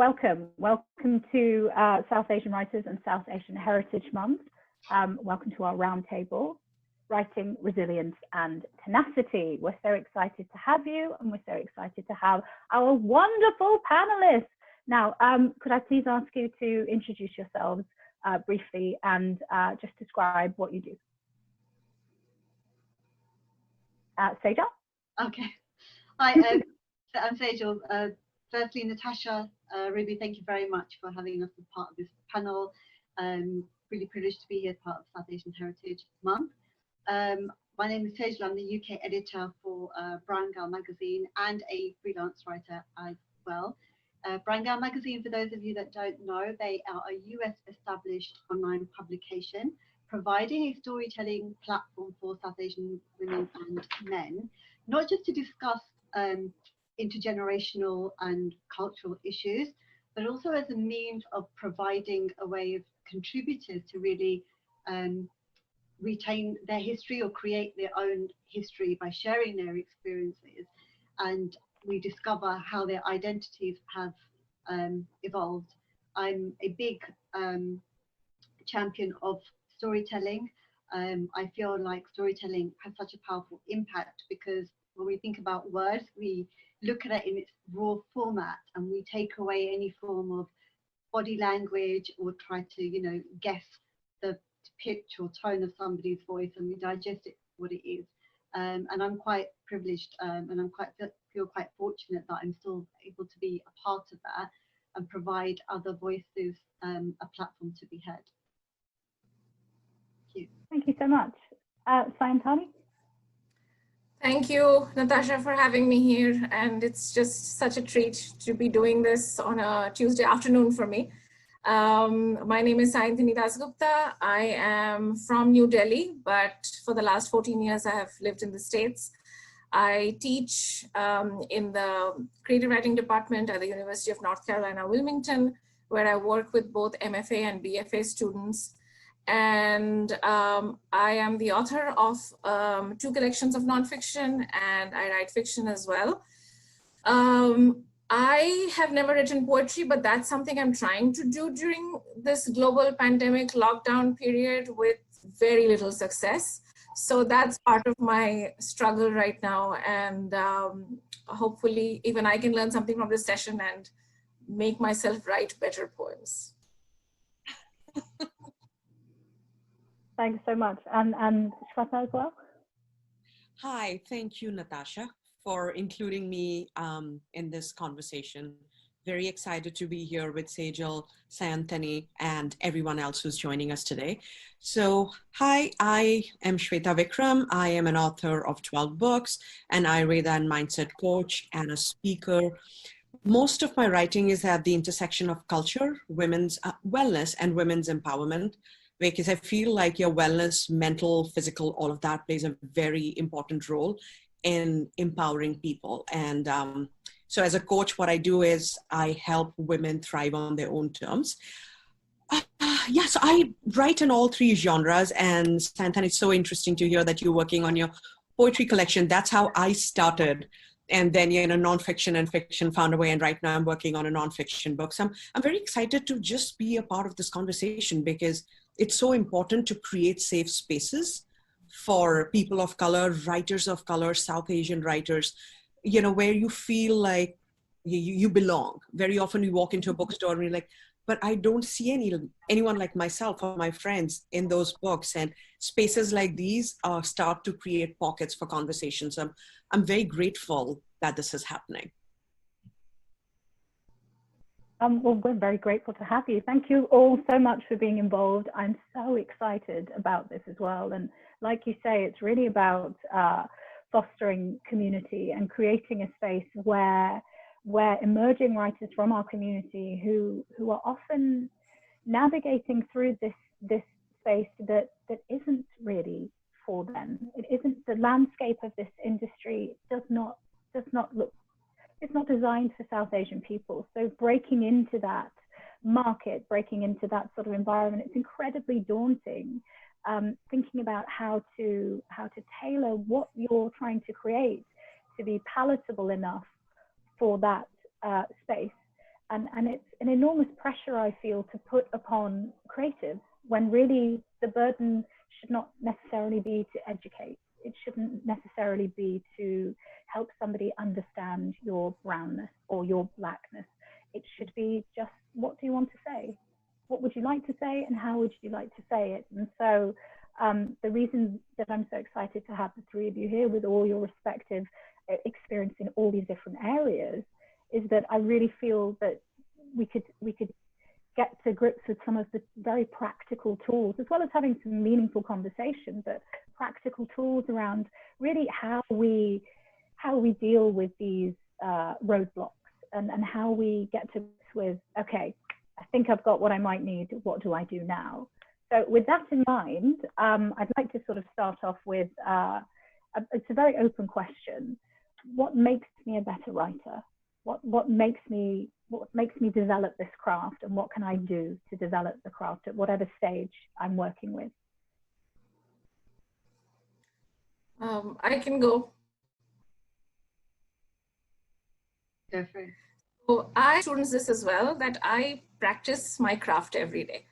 Welcome to South Asian Writers and South Asian Heritage Month. Welcome to our roundtable, Writing, Resilience and Tenacity. We're so excited to have you, and we're so excited to have our wonderful panelists. Now, could I please ask you to introduce yourselves briefly and just describe what you do? Sejal? Okay. Hi, I'm Sejal. Firstly, Natasha, Ruby, thank you very much for having us as part of this panel. Really privileged to be here as part of South Asian Heritage Month. My name is Sejal. I'm the UK editor for Brown Girl magazine and a freelance writer as well. Brown Girl magazine, for those of you that don't know, they are a US established online publication providing a storytelling platform for South Asian women and men, not just to discuss intergenerational and cultural issues, but also as a means of providing a way of contributors to really retain their history or create their own history by sharing their experiences. And we discover how their identities have evolved. I'm a big champion of storytelling. I feel like storytelling has such a powerful impact because when we think about words, we look at it in its raw format and we take away any form of body language or try to, you know, guess the pitch or tone of somebody's voice, and we digest it for what it is. And I'm quite privileged and I'm feel quite fortunate that I'm still able to be a part of that and provide other voices a platform to be heard. Thank you. Thank you so much. Sayantani? Thank you, Natasha, for having me here. And it's just such a treat to be doing this on a Tuesday afternoon for me. My name is Sayantani Dasgupta. I am from New Delhi, but for the last 14 years, I have lived in the States. I teach in the creative writing department at the University of North Carolina, Wilmington, where I work with both MFA and BFA students. And I am the author of 2 collections of nonfiction, and I write fiction as well. I have never written poetry, but that's something I'm trying to do during this global pandemic lockdown period with very little success. So that's part of my struggle right now. And hopefully even I can learn something from this session and make myself write better poems. Thanks so much. And Shweta as well? Hi, thank you, Natasha, for including me in this conversation. Very excited to be here with Sejal, Sayantani, and everyone else who's joining us today. So, hi, I am Sweta Vikram. I am an author of 12 books, an Ayurveda and mindset coach, and a speaker. Most of my writing is at the intersection of culture, women's wellness, and women's empowerment, because I feel like your wellness, mental, physical, all of that plays a very important role in empowering people. And so as a coach, what I do is I help women thrive on their own terms. Yes, I write in all 3 genres, and Sayantani, it's so interesting to hear that you're working on your poetry collection. That's how I started. And then, you know, nonfiction and fiction found a way. And right now I'm working on a nonfiction book. So I'm very excited to just be a part of this conversation because it's so important to create safe spaces for people of color, writers of color, South Asian writers, you know, where you feel like you belong. Very often we walk into a bookstore and we're like, but I don't see anyone like myself or my friends in those books. And spaces like these start to create pockets for conversations. So I'm very grateful that this is happening. Well, we're very grateful to have you. Thank you all so much for being involved. I'm so excited about this as well. And like you say, it's really about fostering community and creating a space where emerging writers from our community who are often navigating through this space that isn't really for them. It isn't, the landscape of this industry does not look, it's not designed for South Asian people. So breaking into that market, breaking into that sort of environment, it's incredibly daunting. Thinking about how to tailor what you're trying to create to be palatable enough for that space. And it's an enormous pressure, I feel, to put upon creatives, when really the burden should not necessarily be to educate. It shouldn't necessarily be to help somebody understand your brownness or your blackness. It should be just, what do you want to say? What would you like to say, and how would you like to say it? And so the reason that I'm so excited to have the three of you here with all your respective experience in all these different areas is that I really feel that we could get to grips with some of the very practical tools, as well as having some meaningful conversation, but practical tools around really how we deal with these roadblocks, and how we get to grips with, okay, I think I've got what I might need, what do I do now? So with that in mind, I'd like to sort of start off with, it's a very open question. What makes me a better writer? What makes me develop this craft, and what can I do to develop the craft at whatever stage I'm working with? I can go. Go for it. So I students this as well, that I practice my craft every day.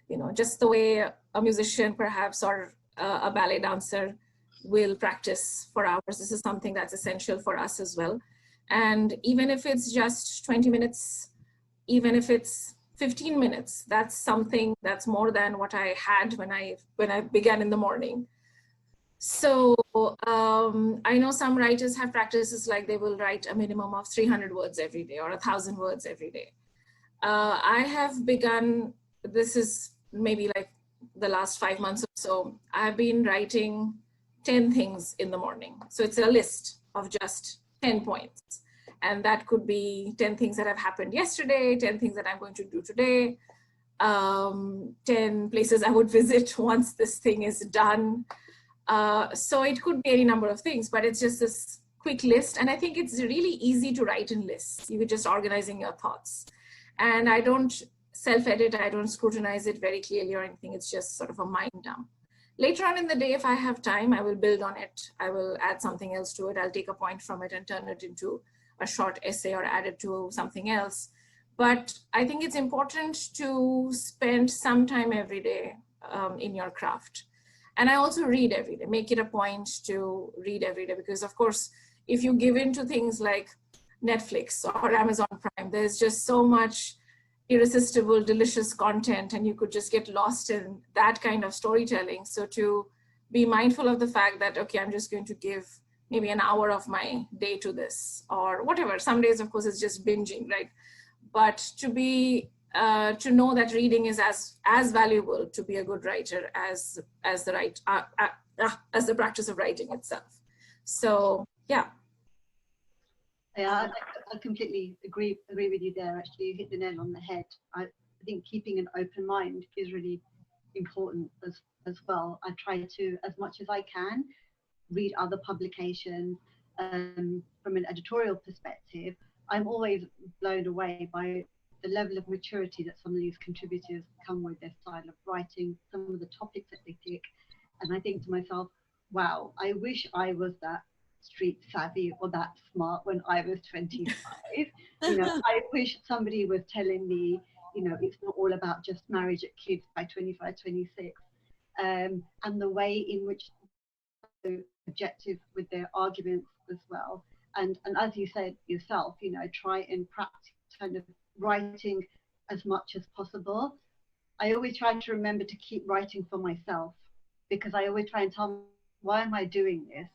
You know, just the way a musician perhaps, or a ballet dancer will practice for hours. This is something that's essential for us as well. And even if it's just 20 minutes, even if it's 15 minutes, that's something that's more than what I had when I began in the morning. So I know some writers have practices like they will write a minimum of 300 words every day or 1,000 words every day. I have begun, this is maybe like the last 5 months or so, I've been writing 10 things in the morning. So it's a list of just 10 points. And that could be 10 things that have happened yesterday, 10 things that I'm going to do today, 10 places I would visit once this thing is done. So it could be any number of things, but it's just this quick list. And I think it's really easy to write in lists. You're just organizing your thoughts. And I don't self-edit, I don't scrutinize it very clearly or anything. It's just sort of a mind dump. Later on in the day, if I have time, I will build on it. I will add something else to it. I'll take a point from it and turn it into a short essay or add it to something else. But I think it's important to spend some time every day in your craft. And I also read every day, make it a point to read every day, because of course, if you give in to things like Netflix or Amazon Prime, there's just so much irresistible, delicious content, and you could just get lost in that kind of storytelling. So to be mindful of the fact that, okay, I'm just going to give maybe an hour of my day to this or whatever. Some days, of course, it's just binging, right? But to be, to know that reading is as valuable to be a good writer as the practice of writing itself. So, yeah. Yeah, I completely agree with you there. Actually, you hit the nail on the head. I think keeping an open mind is really important as well. I try to, as much as I can, read other publications from an editorial perspective. I'm always blown away by the level of maturity that some of these contributors come with, their style of writing, some of the topics that they pick. And I think to myself, wow, I wish I was that street savvy or that smart when I was 25. You know, I wish somebody was telling me, you know, it's not all about just marriage at kids by 25, 26. And the way in which they're objective with their arguments as well. And as you said yourself, you know, try and practice kind of writing as much as possible. I always try to remember to keep writing for myself, because I always try and tell myself, why am I doing this?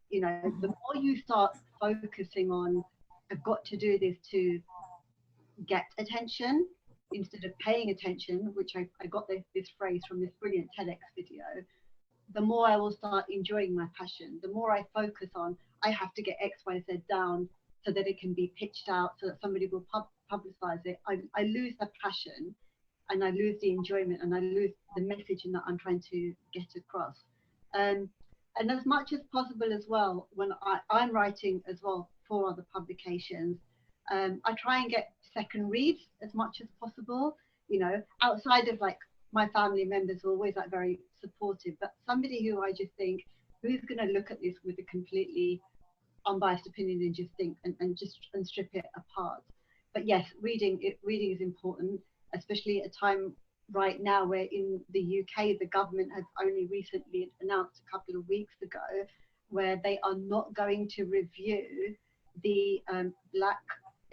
You know, the more you start focusing on, I've got to do this to get attention instead of paying attention, which I got this phrase from this brilliant TEDx video, the more I will start enjoying my passion. The more I focus on, I have to get X, Y, Z down so that it can be pitched out, so that somebody will publicize it. I lose the passion, and I lose the enjoyment, and I lose the message that I'm trying to get across. And as much as possible as well, when I'm writing as well for other publications, I try and get second reads as much as possible, you know, outside of like my family members are always like very supportive, but somebody who I just think, who's going to look at this with a completely unbiased opinion and just think and strip it apart. But yes, reading is important, especially at a time right now where in the UK, the government has only recently announced a couple of weeks ago where they are not going to review the Black,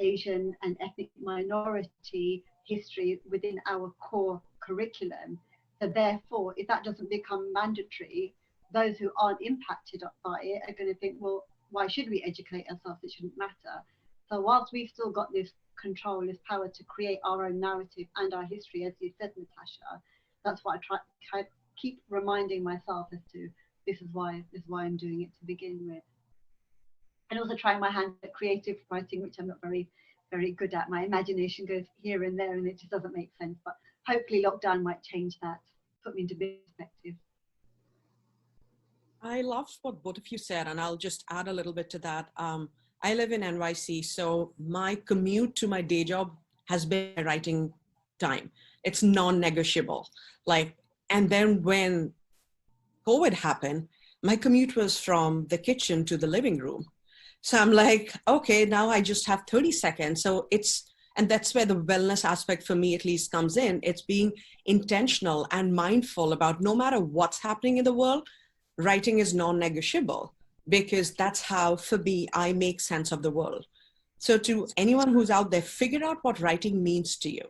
Asian and ethnic minority history within our core curriculum. So therefore, if that doesn't become mandatory, those who aren't impacted by it are going to think, well, why should we educate ourselves? It shouldn't matter. So whilst we've still got this control, this power to create our own narrative and our history, as you said, Natasha, that's what I keep reminding myself as to this is why I'm doing it to begin with. And also trying my hand at creative writing, which I'm not very, very good at. My imagination goes here and there and it just doesn't make sense. But hopefully lockdown might change that, put me into perspective. I loved what both of you said, and I'll just add a little bit to that. I live in NYC, so my commute to my day job has been writing time. It's non-negotiable. And then when COVID happened, my commute was from the kitchen to the living room. So I'm like, okay, now I just have 30 seconds. So and that's where the wellness aspect for me at least comes in. It's being intentional and mindful about no matter what's happening in the world, writing is non-negotiable, because that's how, for me, I make sense of the world. So to anyone who's out there, figure out what writing means to you.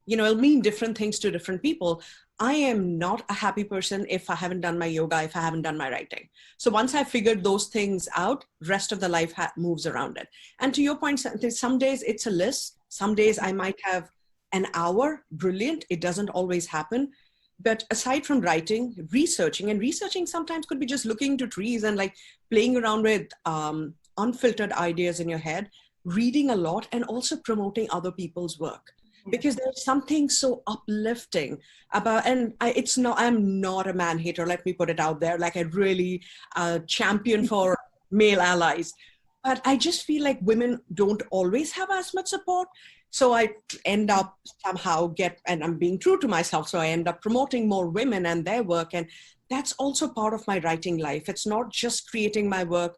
It'll mean different things to different people. I am not a happy person if I haven't done my yoga, if I haven't done my writing. So once I figured those things out, rest of the life moves around it. And to your point, some days it's a list. Some days I might have an hour, brilliant. It doesn't always happen. But aside from writing, researching sometimes could be just looking to trees and playing around with unfiltered ideas in your head, reading a lot, and also promoting other people's work. Because there's something so uplifting about, and I'm not a man hater, let me put it out there. I really champion for male allies. But I just feel like women don't always have as much support. So I end up somehow and I'm being true to myself, so I end up promoting more women and their work. And that's also part of my writing life. It's not just creating my work,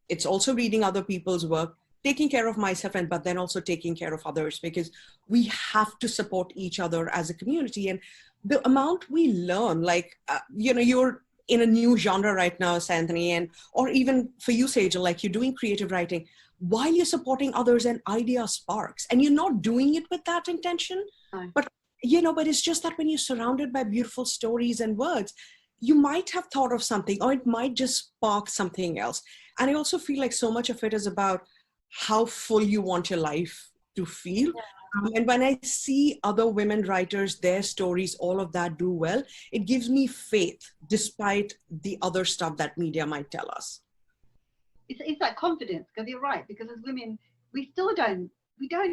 it's also reading other people's work, taking care of myself, but then also taking care of others, because we have to support each other as a community. And the amount we learn, you're in a new genre right now, Sayantani, or even for you, Sejal, you're doing creative writing while you're supporting others and idea sparks, and you're not doing it with that intention. But it's just that when you're surrounded by beautiful stories and words, you might have thought of something, or it might just spark something else. And I also feel like so much of it is about how full you want your life to feel. And when I see other women writers, their stories, all of that do well, it gives me faith despite the other stuff that media might tell us. It's that confidence, because you're right, because as women, we don't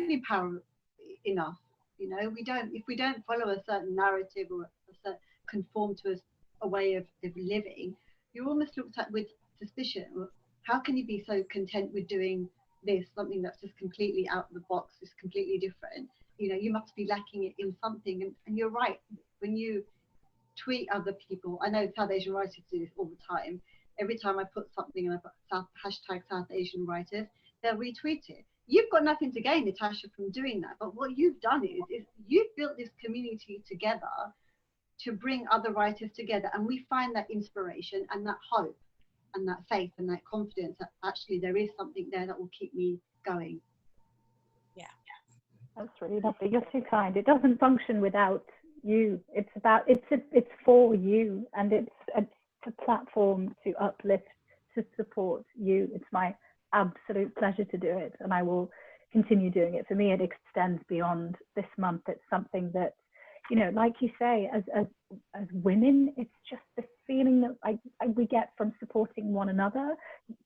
empower enough. If we don't follow a certain narrative or conform to a way of living, you're almost looked at with suspicion. How can you be so content with doing this, something that's just completely out of the box, is completely different? You must be lacking it in something. And you're right, when you tweet other people, I know South Asian writers do this all the time. Every time I put something and I put hashtag South Asian writers, they'll retweet it. You've got nothing to gain, Natasha, from doing that. But what you've done is you've built this community together to bring other writers together. And we find that inspiration and that hope and that faith and that confidence that actually there is something there that will keep me going. Yeah. That's really lovely. You're too kind. It doesn't function without you. It's for you, and it's a platform to uplift, to support you. It's my absolute pleasure to do it, and I will continue doing it. For me, it extends beyond this month. It's something that, like you say, as women, it's just the feeling that we get from supporting one another.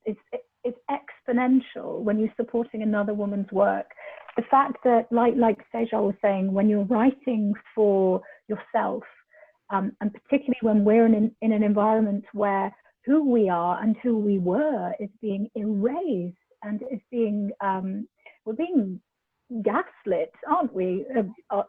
It's exponential when you're supporting another woman's work. The fact that, like Sejal was saying, when you're writing for yourself, and particularly when we're in an environment where who we are and who we were is being erased and is being, we're being gaslit, aren't we,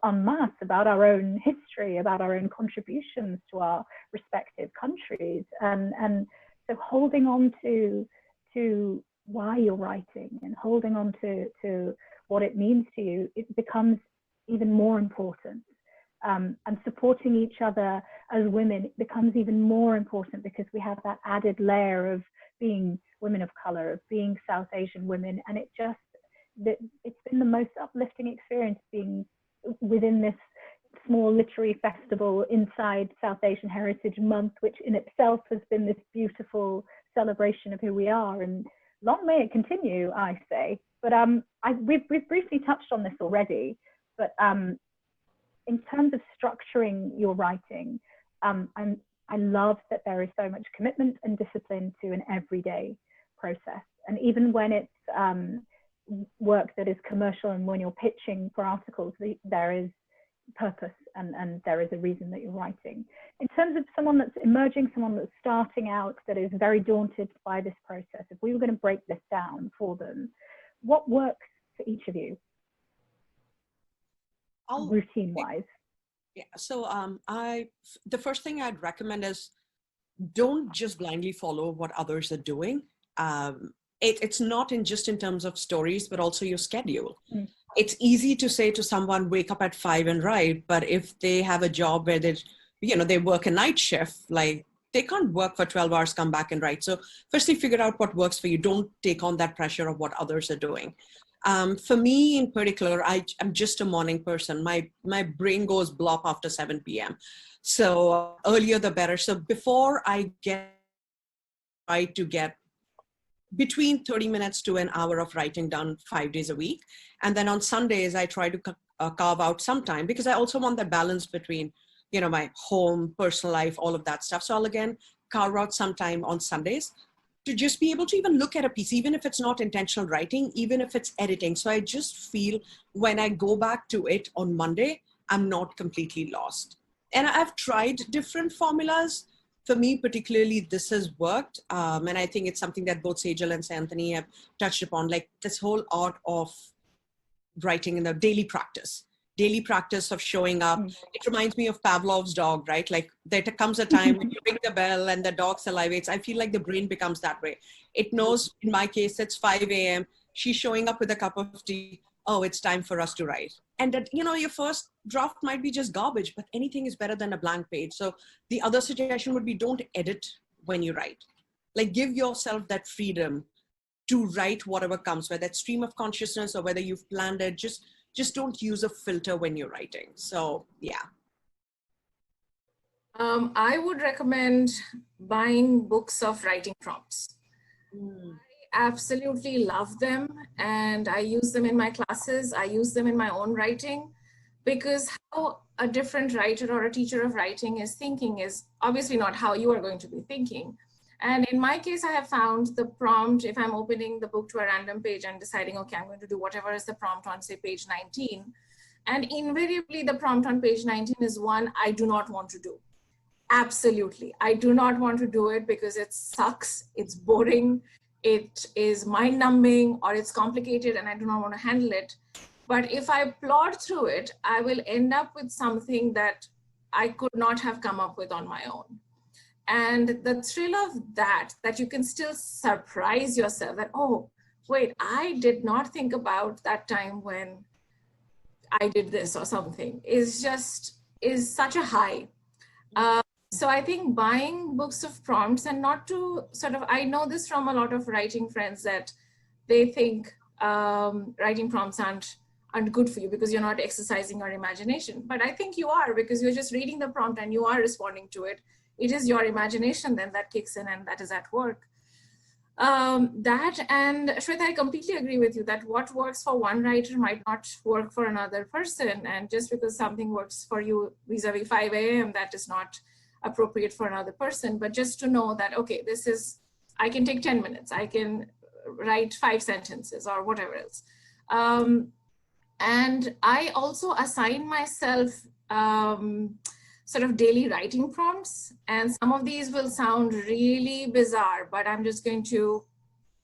en masse about our own history, about our own contributions to our respective countries. And so holding on to why you're writing and holding on to what it means to you, it becomes even more important. And supporting each other as women becomes even more important because we have that added layer of being women of color, of being South Asian women. And it's been the most uplifting experience being within this small literary festival inside South Asian Heritage Month, which in itself has been this beautiful celebration of who we are. And long may it continue, I say. But we've briefly touched on this already, but in terms of structuring your writing, I love that there is so much commitment and discipline to an everyday process. And even when it's work that is commercial and when you're pitching for articles, there is purpose and there is a reason that you're writing. In terms of someone that's emerging, someone that's starting out, that is very daunted by this process, if we were going to break this down for them, what works for each of you? Routine-wise. Yeah, so the first thing I'd recommend is don't just blindly follow what others are doing. It's not just in terms of stories, but also your schedule. Mm. It's easy to say to someone, wake up at 5 and write, but if they have a job where they work a night shift, like they can't work for 12 hours, come back and write. So firstly, figure out what works for you. Don't take on that pressure of what others are doing. For me in particular, I'm just a morning person. My brain goes blop after 7 p.m. So earlier the better. So before I try to get between 30 minutes to an hour of writing done 5 days a week. And then on Sundays, I try to carve out some time because I also want that balance between, my home, personal life, all of that stuff. So I'll again carve out some time on Sundays to just be able to even look at a piece, even if it's not intentional writing, even if it's editing. So I just feel when I go back to it on Monday, I'm not completely lost. And I've tried different formulas. For me, particularly, this has worked. And I think it's something that both Sejal and Sayantani have touched upon, like this whole art of writing in the daily practice of showing up. It reminds me of Pavlov's dog, right? Like there comes a time when you ring the bell and the dog salivates. I feel like the brain becomes that way. It knows, in my case, it's 5 a.m. She's showing up with a cup of tea. Oh, it's time for us to write. And that, your first draft might be just garbage, but anything is better than a blank page. So the other suggestion would be don't edit when you write. Like give yourself that freedom to write whatever comes, whether it's stream of consciousness or whether you've planned it, just don't use a filter when you're writing. So yeah. I would recommend buying books of writing prompts. I absolutely love them and I use them in my classes. I use them in my own writing because how a different writer or a teacher of writing is thinking is obviously not how you are going to be thinking. And in my case, I have found the prompt, if I'm opening the book to a random page and deciding, okay, I'm going to do whatever is the prompt on say page 19. And invariably the prompt on page 19 is one I do not want to do. Absolutely. I do not want to do it because it sucks. It's boring. It is mind numbing or it's complicated and I do not want to handle it. But if I plod through it, I will end up with something that I could not have come up with on my own. And the thrill of that you can still surprise yourself that, oh, wait, I did not think about that time when I did this or something is such a high. So I think buying books of prompts and not to I know this from a lot of writing friends that they think writing prompts aren't good for you because you're not exercising your imagination. But I think you are because you're just reading the prompt and you are responding to it. It is your imagination then that kicks in and that is at work. That and Shweta, I completely agree with you that what works for one writer might not work for another person. And just because something works for you vis-a-vis 5 a.m., that is not appropriate for another person. But just to know that, okay, I can take 10 minutes. I can write 5 sentences or whatever else. And I also assign myself daily writing prompts. And some of these will sound really bizarre, but I'm just going to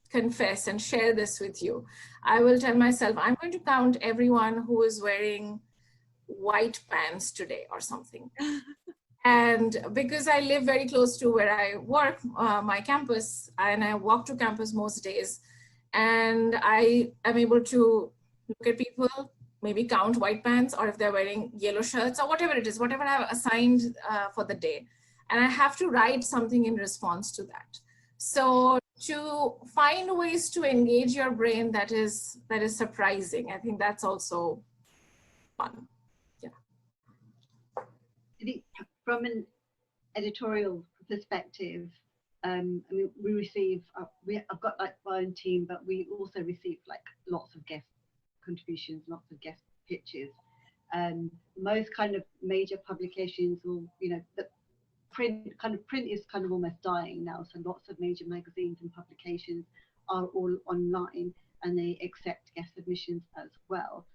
confess and share this with you. I will tell myself, I'm going to count everyone who is wearing white pants today or something. And because I live very close to where I work, my campus, and I walk to campus most days, and I am able to look at people, maybe count white pants, or if they're wearing yellow shirts or whatever it is, whatever I've assigned for the day. And I have to write something in response to that. So to find ways to engage your brain that is surprising, I think that's also fun. Yeah. I think from an editorial perspective, I mean, we receive, I've got like my own team, but we also receive like lots of guest contributions, lots of guest pitches. Most kind of major publications will, you know, the print is kind of almost dying now. So lots of major magazines and publications are all online, and they accept guest submissions as well.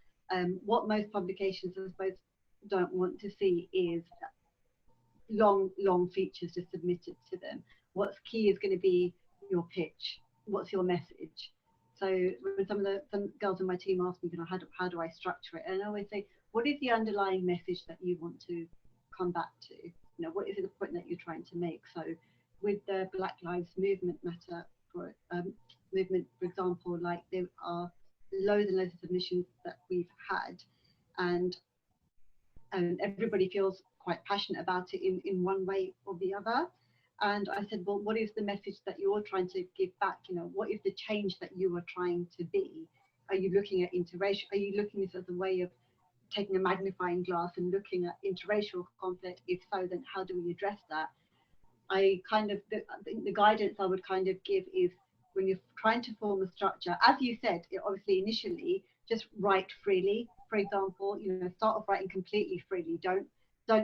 What most publications, I suppose, don't want to see is long features just submitted to them. What's key is going to be your pitch. What's your message? So when some girls on my team ask me, you know, how do I structure it? And I always say, what is the underlying message that you want to come back to? You know, what is the point that you're trying to make? So with the Black Lives Movement matter for example, like there are loads and loads of submissions that we've had, and everybody feels quite passionate about it in one way or the other. And I said, well, what is the message that you're trying to give back? You know, what is the change that you are trying to be? Are you looking at interracial? Are you looking at this as a way of taking a magnifying glass and looking at interracial conflict? If so, then how do we address that? I think the guidance I would kind of give is, when you're trying to form a structure, as you said, obviously initially, just write freely. For example, you know, start off writing completely freely. Don't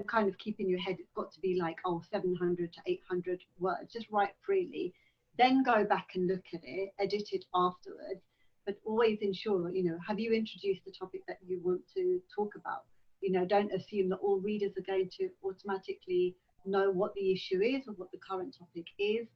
kind of keep in your head, it's got to be like, oh, 700 to 800 words. Just write freely. Then go back and look at it, edit it afterwards. But always ensure, you know, have you introduced the topic that you want to talk about? You know, don't assume that all readers are going to automatically know what the issue is or what the current topic is.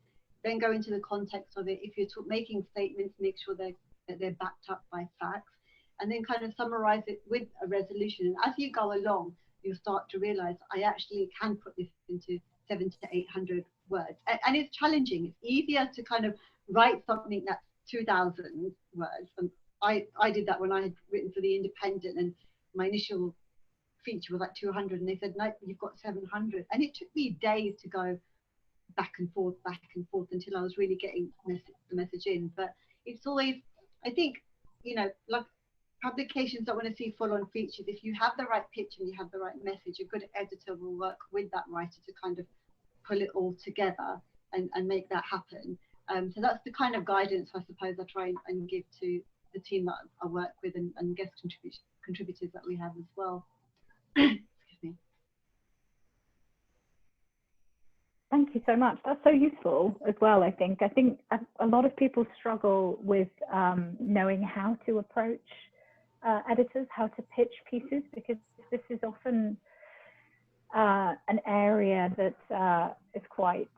Then go into the context of it. If you're making statements, make sure that they're backed up by facts, and then kind of summarize it with a resolution. And as you go along, you'll start to realize, I actually can put this into 700 to 800 words. And it's challenging. It's easier to kind of write something that's 2,000 words. And I did that when I had written for The Independent, and my initial feature was like 200, and they said, no, you've got 700. And it took me days to go back and forth until I was really getting the message in. But it's always, I think, you know, like publications don't want to see full-on features. If you have the right pitch and you have the right message, a good editor will work with that writer to kind of pull it all together and make that happen. So that's the kind of guidance I suppose I try and give to the team that I work with, and guest contributors that we have as well. Excuse me. Thank you so much. That's so useful as well, I think. I think a lot of people struggle with knowing how to approach editors, how to pitch pieces, because this is often an area that is quite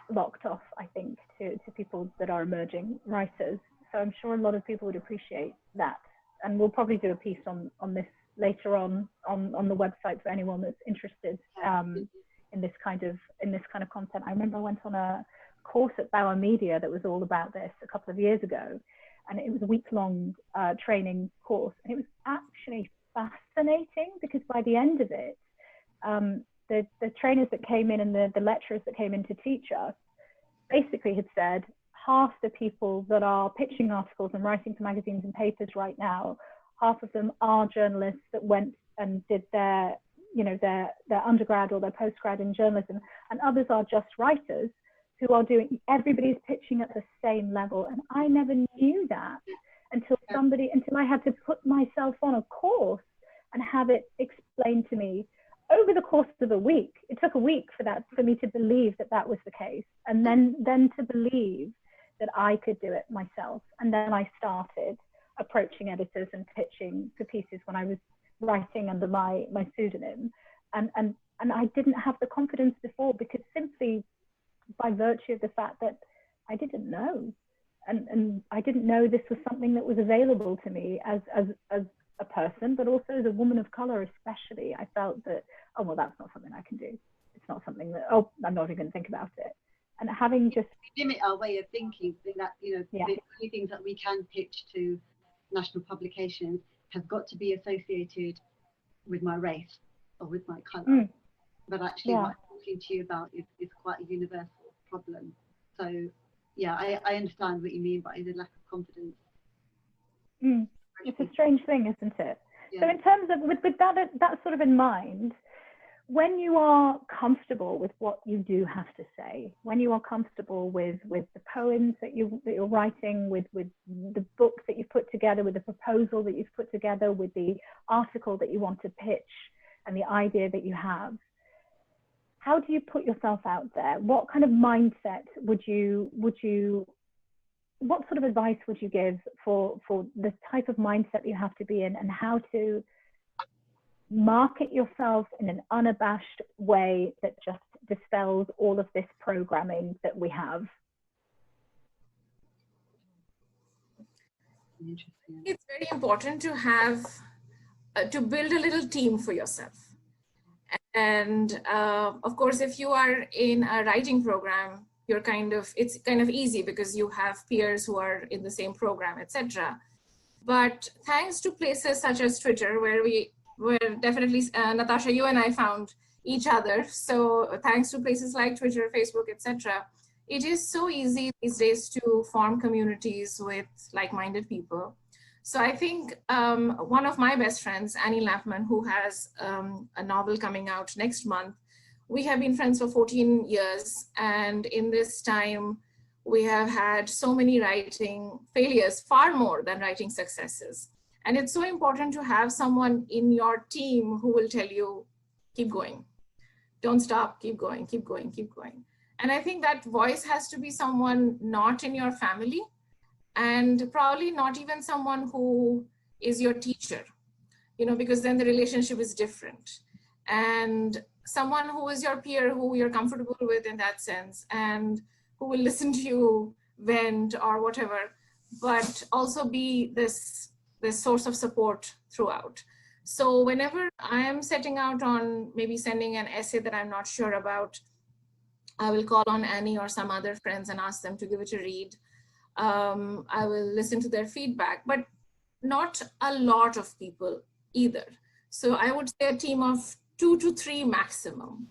locked off, I think, to people that are emerging writers. So I'm sure a lot of people would appreciate that. And we'll probably do a piece on this later on the website for anyone that's interested in this kind of content. I remember I went on a course at Bauer Media that was all about this a couple of years ago, and it was a week-long training course, and it was actually fascinating, because by the end of it, the trainers that came in and the lecturers that came in to teach us basically had said, half the people that are pitching articles and writing for magazines and papers right now, half of them are journalists that went and did their undergrad or their postgrad in journalism, and others are just writers who are doing, everybody's pitching at the same level. And I never knew that until I had to put myself on a course and have it explained to me over the course of a week. It took a week for me to believe that was the case, and then to believe that I could do it myself. And then I started approaching editors and pitching for pieces when I was writing under my pseudonym, and I didn't have the confidence before, because simply by virtue of the fact that I didn't know, and I didn't know this was something that was available to me as a person, but also as a woman of color especially. I felt that, oh well, that's not something I can do. It's not something that, oh, I'm not even going to think about it. And having just limit our way of thinking, that, you know, the only things that we can pitch to national publications have got to be associated with my race or with my colour. But actually what I'm talking to you about is quite a universal problem. So yeah, I understand what you mean by the lack of confidence. It's a strange thing, isn't it? Yeah. So in terms of, with that sort of in mind, when you are comfortable with what you do have to say, when you are comfortable with the poems that you're writing, with the book that you've put together, with the proposal that you've put together, with the article that you want to pitch and the idea that you have, how do you put yourself out there? What kind of mindset would you what sort of advice would you give for the type of mindset you have to be in, and how to market yourself in an unabashed way that just dispels all of this programming that we have? It's very important to have, to build a little team for yourself. And of course, if you are in a writing program, it's kind of easy because you have peers who are in the same program, etc. But thanks to places such as Twitter, where definitely, Natasha, you and I found each other. So thanks to places like Twitter, Facebook, etc., it is so easy these days to form communities with like-minded people. So I think one of my best friends, Annie Lampman, who has a novel coming out next month, we have been friends for 14 years. And in this time, we have had so many writing failures, far more than writing successes. And it's so important to have someone in your team who will tell you, keep going, don't stop, keep going, keep going, keep going. And I think that voice has to be someone not in your family, and probably not even someone who is your teacher, because then the relationship is different. And someone who is your peer, who you're comfortable with in that sense, and who will listen to you vent or whatever, but also be this source of support throughout. So whenever I am setting out on maybe sending an essay that I'm not sure about, I will call on Annie or some other friends and ask them to give it a read. I will listen to their feedback, but not a lot of people either. So I would say a team of 2 to 3 maximum.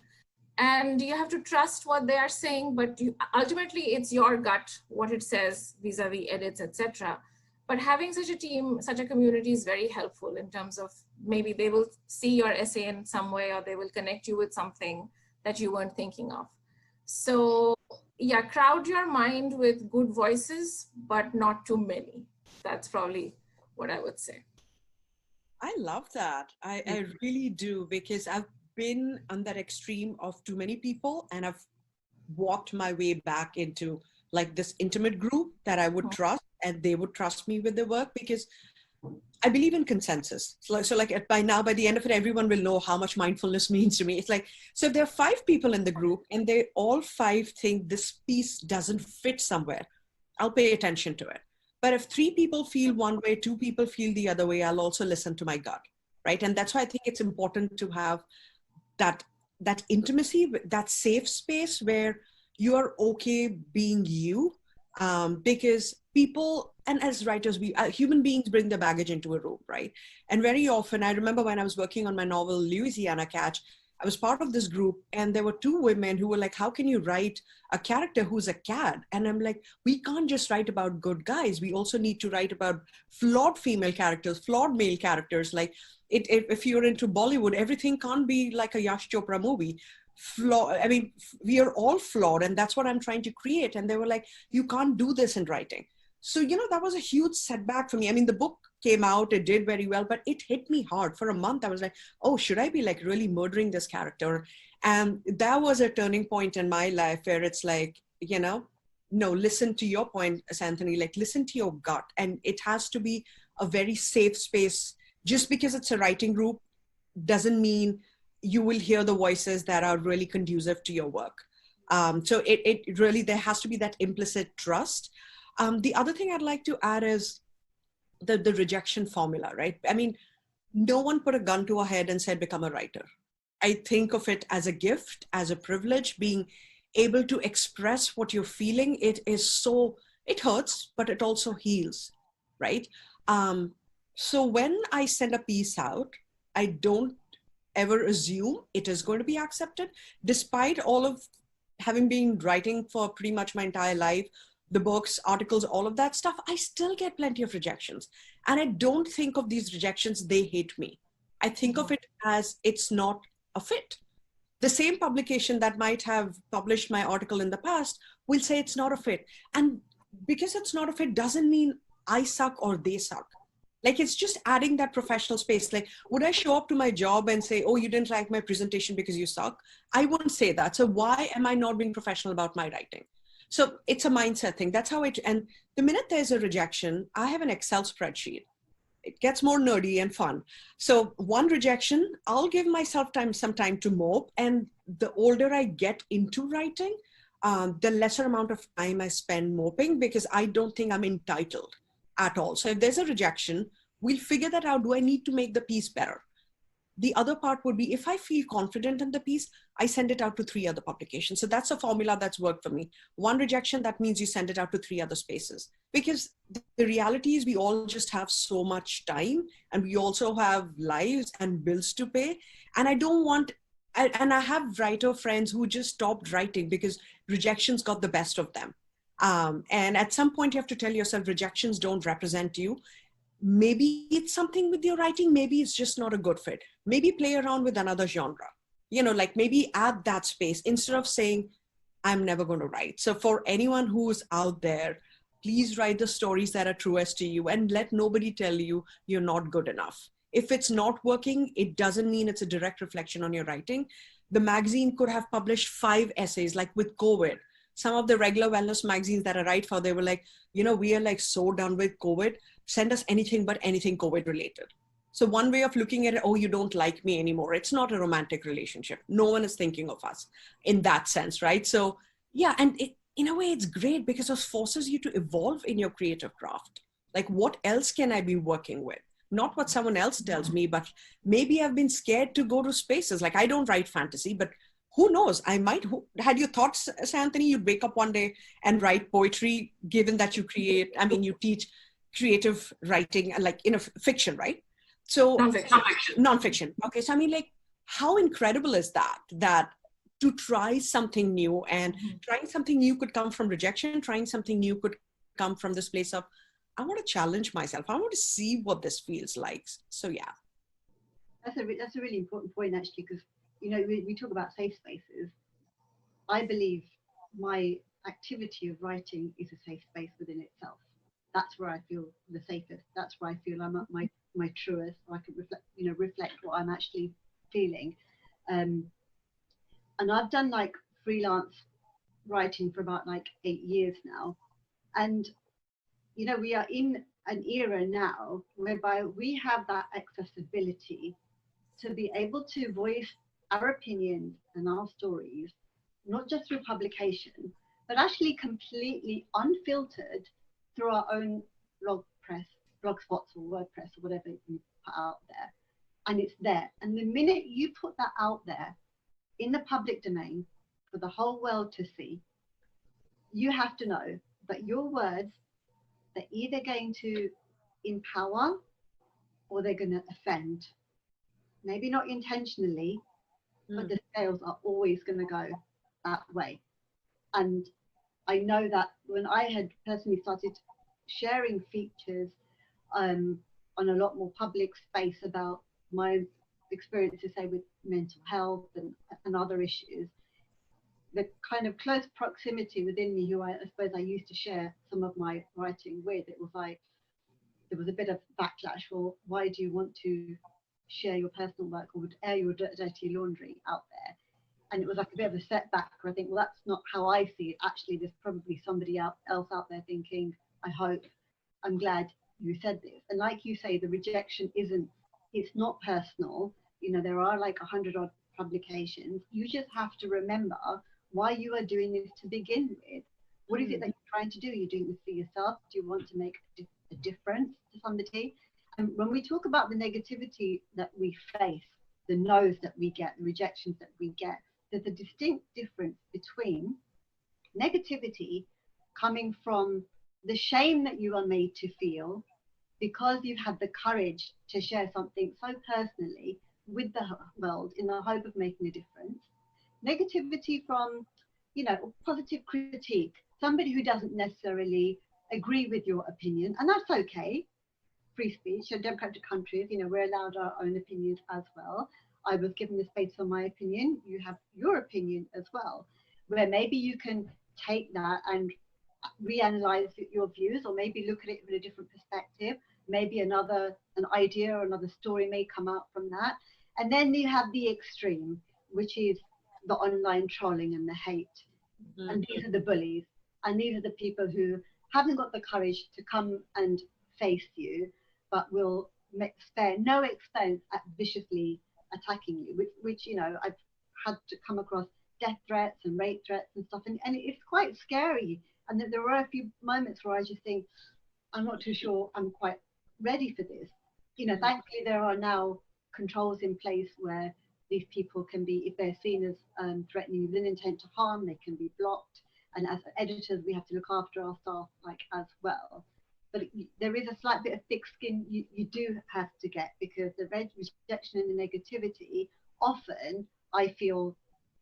And you have to trust what they are saying, but ultimately it's your gut, what it says vis-a-vis edits, etc. But having such a team, such a community is very helpful in terms of maybe they will see your essay in some way, or they will connect you with something that you weren't thinking of. So yeah, crowd your mind with good voices, but not too many. That's probably what I would say. I love that. I really do, because I've been on that extreme of too many people, and I've walked my way back into like this intimate group that I would trust, and they would trust me with the work, because I believe in consensus. So like by now, by the end of it, everyone will know how much mindfulness means to me. It's like, so if there are 5 people in the group and they all 5 think this piece doesn't fit somewhere, I'll pay attention to it. But if 3 people feel one way, 2 people feel the other way, I'll also listen to my gut, right? And that's why I think it's important to have that intimacy, that safe space where you're okay being you, because people, and as writers, human beings bring their baggage into a room, right? And very often, I remember when I was working on my novel, Louisiana Catch, I was part of this group, and there were 2 women who were like, how can you write a character who's a cat? And I'm like, we can't just write about good guys. We also need to write about flawed female characters, flawed male characters. Like if you're into Bollywood, everything can't be like a Yash Chopra movie. I mean, we are all flawed, and that's what I'm trying to create. And they were like, you can't do this in writing. So, that was a huge setback for me. I mean, the book came out, it did very well, but it hit me hard. For a month, I was like, oh, should I be like really murdering this character? And that was a turning point in my life where it's like, no, listen to your point, Sayantani, like listen to your gut. And it has to be a very safe space. Just because it's a writing group doesn't mean you will hear the voices that are really conducive to your work. So it really, there has to be that implicit trust. The other thing I'd like to add is the rejection formula, right? I mean, no one put a gun to our head and said, become a writer. I think of it as a gift, as a privilege, being able to express what you're feeling. It hurts, but it also heals, right? So when I send a piece out, I don't ever assume it is going to be accepted, despite all of having been writing for pretty much my entire life, the books, articles, all of that stuff. I still get plenty of rejections. And I don't think of these rejections, they hate me. I think of it as it's not a fit. The same publication that might have published my article in the past will say it's not a fit. And because it's not a fit doesn't mean I suck or they suck. Like, it's just adding that professional space. Like, would I show up to my job and say, oh, you didn't like my presentation because you suck? I wouldn't say that. So why am I not being professional about my writing? So it's a mindset thing. That's how and the minute there's a rejection, I have an Excel spreadsheet. It gets more nerdy and fun. So one rejection, I'll give myself some time to mope. And the older I get into writing, the lesser amount of time I spend moping, because I don't think I'm entitled at all. So if there's a rejection, we'll figure that out. Do I need to make the piece better? The other part would be, if I feel confident in the piece, I send it out to 3 other publications. So that's a formula that's worked for me. One rejection, that means you send it out to 3 other spaces. Because the reality is we all just have so much time, and we also have lives and bills to pay. And I don't want, and I have writer friends who just stopped writing because rejections got the best of them. And at some point you have to tell yourself, rejections don't represent you. Maybe it's something with your writing. Maybe it's just not a good fit. Maybe play around with another genre, like maybe add that space instead of saying, I'm never going to write. So for anyone who's out there, please write the stories that are truest to you, and let nobody tell you you're not good enough. If it's not working, it doesn't mean it's a direct reflection on your writing. The magazine could have published 5 essays, like with COVID. Some of the regular wellness magazines that I write for, they were like, we are like so done with COVID. Send us anything but anything COVID related. So one way of looking at it, oh, you don't like me anymore. It's not a romantic relationship. No one is thinking of us in that sense, right? So yeah, and in a way it's great because it forces you to evolve in your creative craft. Like, what else can I be working with? Not what someone else tells me, but maybe I've been scared to go to spaces. Like, I don't write fantasy, but who knows? I might. Had you thought, Sayantani, you'd wake up one day and write poetry, given that you you teach creative writing, like in a fiction, right? So non-fiction. Okay. So like, how incredible is that to try something new, and trying something new could come from rejection. Trying something new could come from this place of, I want to challenge myself. I want to see what this feels like. So yeah. That's a really important point, actually, because, we talk about safe spaces. I believe my activity of writing is a safe space within itself. That's where I feel the safest. That's where I feel I'm at my truest. I can reflect what I'm actually feeling. And I've done like freelance writing for about 8 years now. And, we are in an era now whereby we have that accessibility to be able to voice our opinions and our stories, not just through publication, but actually completely unfiltered through our own blogspots or WordPress or whatever you put out there. And it's there. And the minute you put that out there in the public domain for the whole world to see, you have to know that your words, they're either going to empower or they're going to offend. Maybe not intentionally, but the scales are always going to go that way. And I know that when I had personally started sharing features on a lot more public space about my experiences, say with mental health and other issues, the kind of close proximity within me, who I suppose I used to share some of my writing with, it was like, there was a bit of backlash for, why do you want to share your personal work or air your dirty laundry out there? And it was like a bit of a setback where I think, well, that's not how I see it. Actually, there's probably somebody else out there thinking, I'm glad you said this. And like you say, the rejection it's not personal. There are like 100 odd publications. You just have to remember why you are doing this to begin with. What is it that you're trying to do? You're doing this for yourself? Do you want to make a difference to somebody? And when we talk about the negativity that we face, the no's that we get, the rejections that we get, there's a distinct difference between negativity coming from the shame that you are made to feel because you've had the courage to share something so personally with the world in the hope of making a difference. Negativity from, you know, positive critique, somebody who doesn't necessarily agree with your opinion, and that's okay. Free speech in democratic countries, you know, we're allowed our own opinions as well. I was given the space for my opinion, you have your opinion as well, where maybe you can take that and reanalyze your views, or maybe look at it from a different perspective. Maybe an idea or another story may come out from that. And then you have the extreme, which is the online trolling and the hate. Mm-hmm. And these are the bullies. And these are the people who haven't got the courage to come and face you, but will spare no expense at viciously attacking you, which you know, I've had to come across death threats and rape threats and stuff. And it's quite scary. And there were a few moments where I just think, I'm not too sure I'm quite ready for this. You know, thankfully there are now controls in place where these people can be, if they're seen as threatening with an intent to harm, they can be blocked. And as editors, we have to look after our staff as well. But there is a slight bit of thick skin you do have to get, because the rejection and the negativity, often I feel,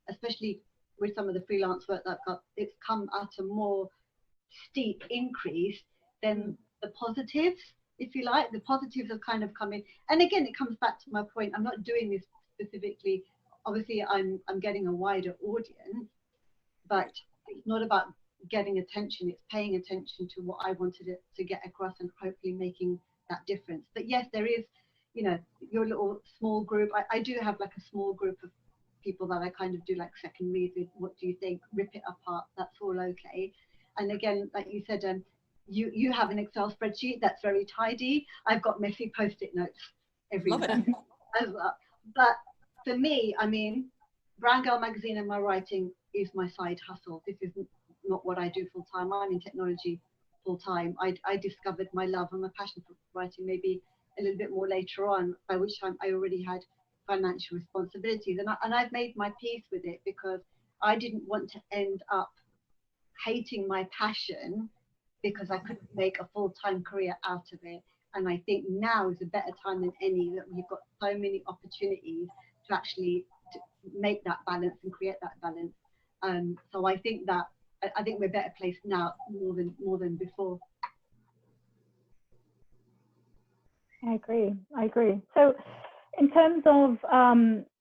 especially with some of the freelance work that I've got, it's come at a more steep increase than the positives, if you like. The positives have kind of come in. And again, it comes back to my point, I'm not doing this specifically. Obviously, I'm getting a wider audience, but it's not about getting attention, it's paying attention to what I wanted it to get across and hopefully making that difference. But yes, there is, you know, your little small group. I do have like a small group of people that I kind of do like second reads with. What do you think? Rip it apart. That's all okay. And again, like you said, you have an Excel spreadsheet that's very tidy. I've got messy Post-it notes everywhere as well. But for me, I mean, Brown Girl Magazine and my writing is my side hustle. This isn't not what I do full time. I'm in technology full time. I discovered my love and my passion for writing maybe a little bit more later on, by which time I already had financial responsibilities. And I've made my peace with it, because I didn't want to end up hating my passion because I couldn't make a full-time career out of it. And I think now is a better time than any, that we've got so many opportunities to actually make that balance and create that balance. So I think we're better placed now more than before. I agree. So in terms of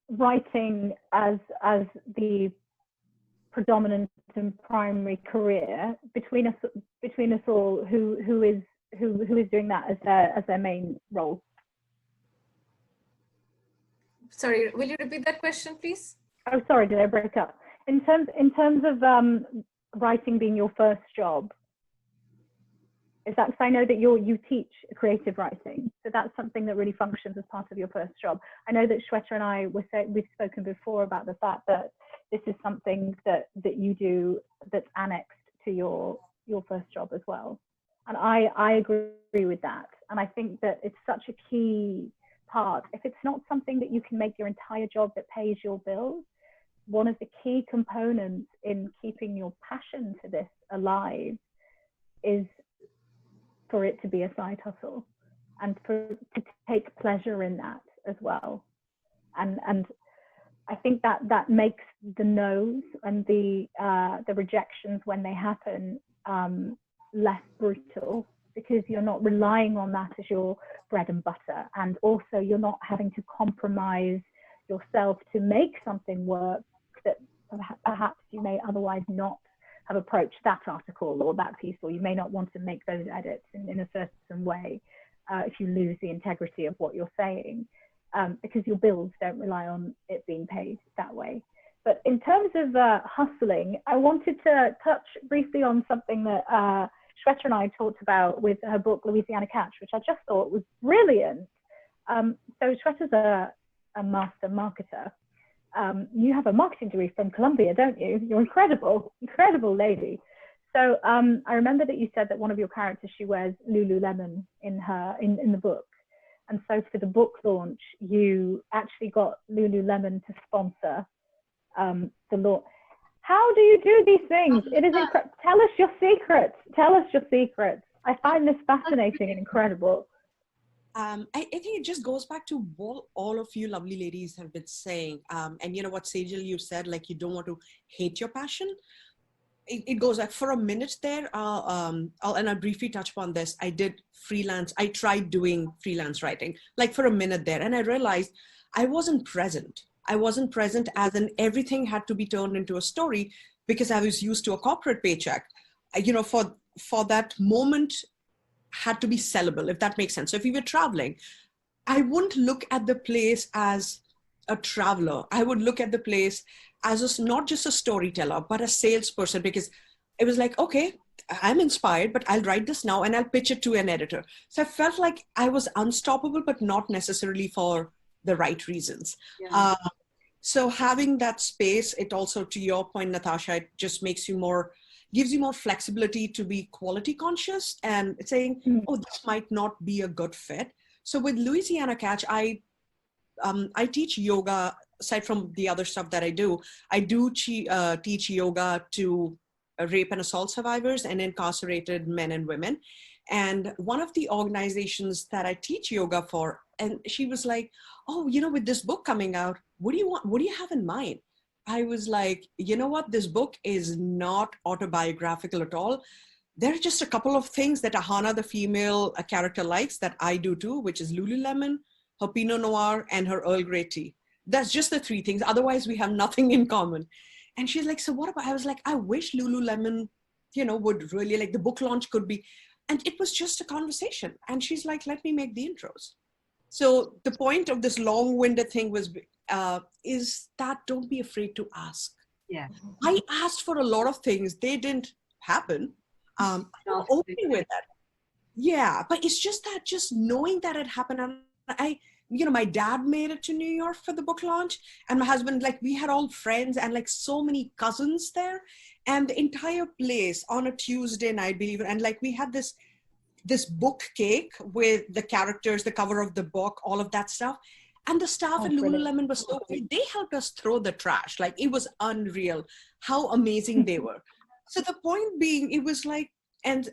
writing as the predominant and primary career, between us all, who is doing that as their main role? Sorry, will you repeat that question, please? Oh, sorry, did I break up? In terms of writing being your first job, is that, because I know that you teach creative writing, so that's something that really functions as part of your first job. I know that Shweta and I we've spoken before about the fact that this is something that you do that's annexed to your first job as well, and I agree with that. And I think that it's such a key part. If it's not something that you can make your entire job that pays your bills, one of the key components in keeping your passion for this alive is for it to be a side hustle, and to take pleasure in that as well. And I think that makes the no's and the rejections when they happen less brutal, because you're not relying on that as your bread and butter, and also you're not having to compromise yourself to make something work that perhaps you may otherwise not have approached that article or that piece, or you may not want to make those edits in a certain way if you lose the integrity of what you're saying, because your bills don't rely on it being paid that way. But in terms of hustling, I wanted to touch briefly on something that Shweta and I talked about with her book, Louisiana Catch, which I just thought was brilliant. So Shweta's a master marketer. You have a marketing degree from Columbia, don't you? You're incredible lady. So I remember that you said that one of your characters, she wears Lululemon in the book. And so for the book launch, you actually got Lululemon to sponsor the launch. How do you do these things? It is incredible. Tell us your secrets. I find this fascinating and incredible. I think it just goes back to what all of you lovely ladies have been saying. And you know what, Sejal, you said, like, you don't want to hate your passion. It goes back for a minute there. And I'll briefly touch upon this. I did freelance. I tried doing freelance writing, like for a minute there. And I realized I wasn't present. I wasn't present, as in everything had to be turned into a story because I was used to a corporate paycheck. You know, for that moment had to be sellable, if that makes sense. So if we were traveling, I wouldn't look at the place as a traveler. I would look at the place as not just a storyteller, but a salesperson, because it was like, okay, I'm inspired, but I'll write this now and I'll pitch it to an editor. So I felt like I was unstoppable, but not necessarily for the right reasons. Yeah. So having that space, it also, to your point, Natasha, it just makes you more, gives you more flexibility to be quality conscious and saying, oh, this might not be a good fit. So with Louisiana Catch, I teach yoga. Aside from the other stuff that I do teach yoga to rape and assault survivors and incarcerated men and women. And one of the organizations that I teach yoga for, and she was like, oh, you know, with this book coming out, what do you want? What do you have in mind? I was like, you know what? This book is not autobiographical at all. There are just a couple of things that Ahana, the female character, likes that I do too, which is Lululemon, her Pinot Noir, and her Earl Grey tea. That's just the three things. Otherwise, we have nothing in common. And she's like, so what about, I was like, I wish Lululemon, you know, would really, like, the book launch could be, and it was just a conversation. And she's like, let me make the intros. So the point of this long-winded thing was, is that don't be afraid to ask. Yeah. I asked for a lot of things. They didn't happen. I'm okay with that. Yeah, but it's just that, just knowing that it happened. And you know, my dad made it to New York for the book launch, and my husband, like, we had all friends and like so many cousins there, and the entire place on a Tuesday night, believe it, and like we had this book cake with the characters, the cover of the book, all of that stuff. And the staff at Lululemon was so great. They helped us throw the trash. Like, it was unreal how amazing they were. So the point being, it was like, and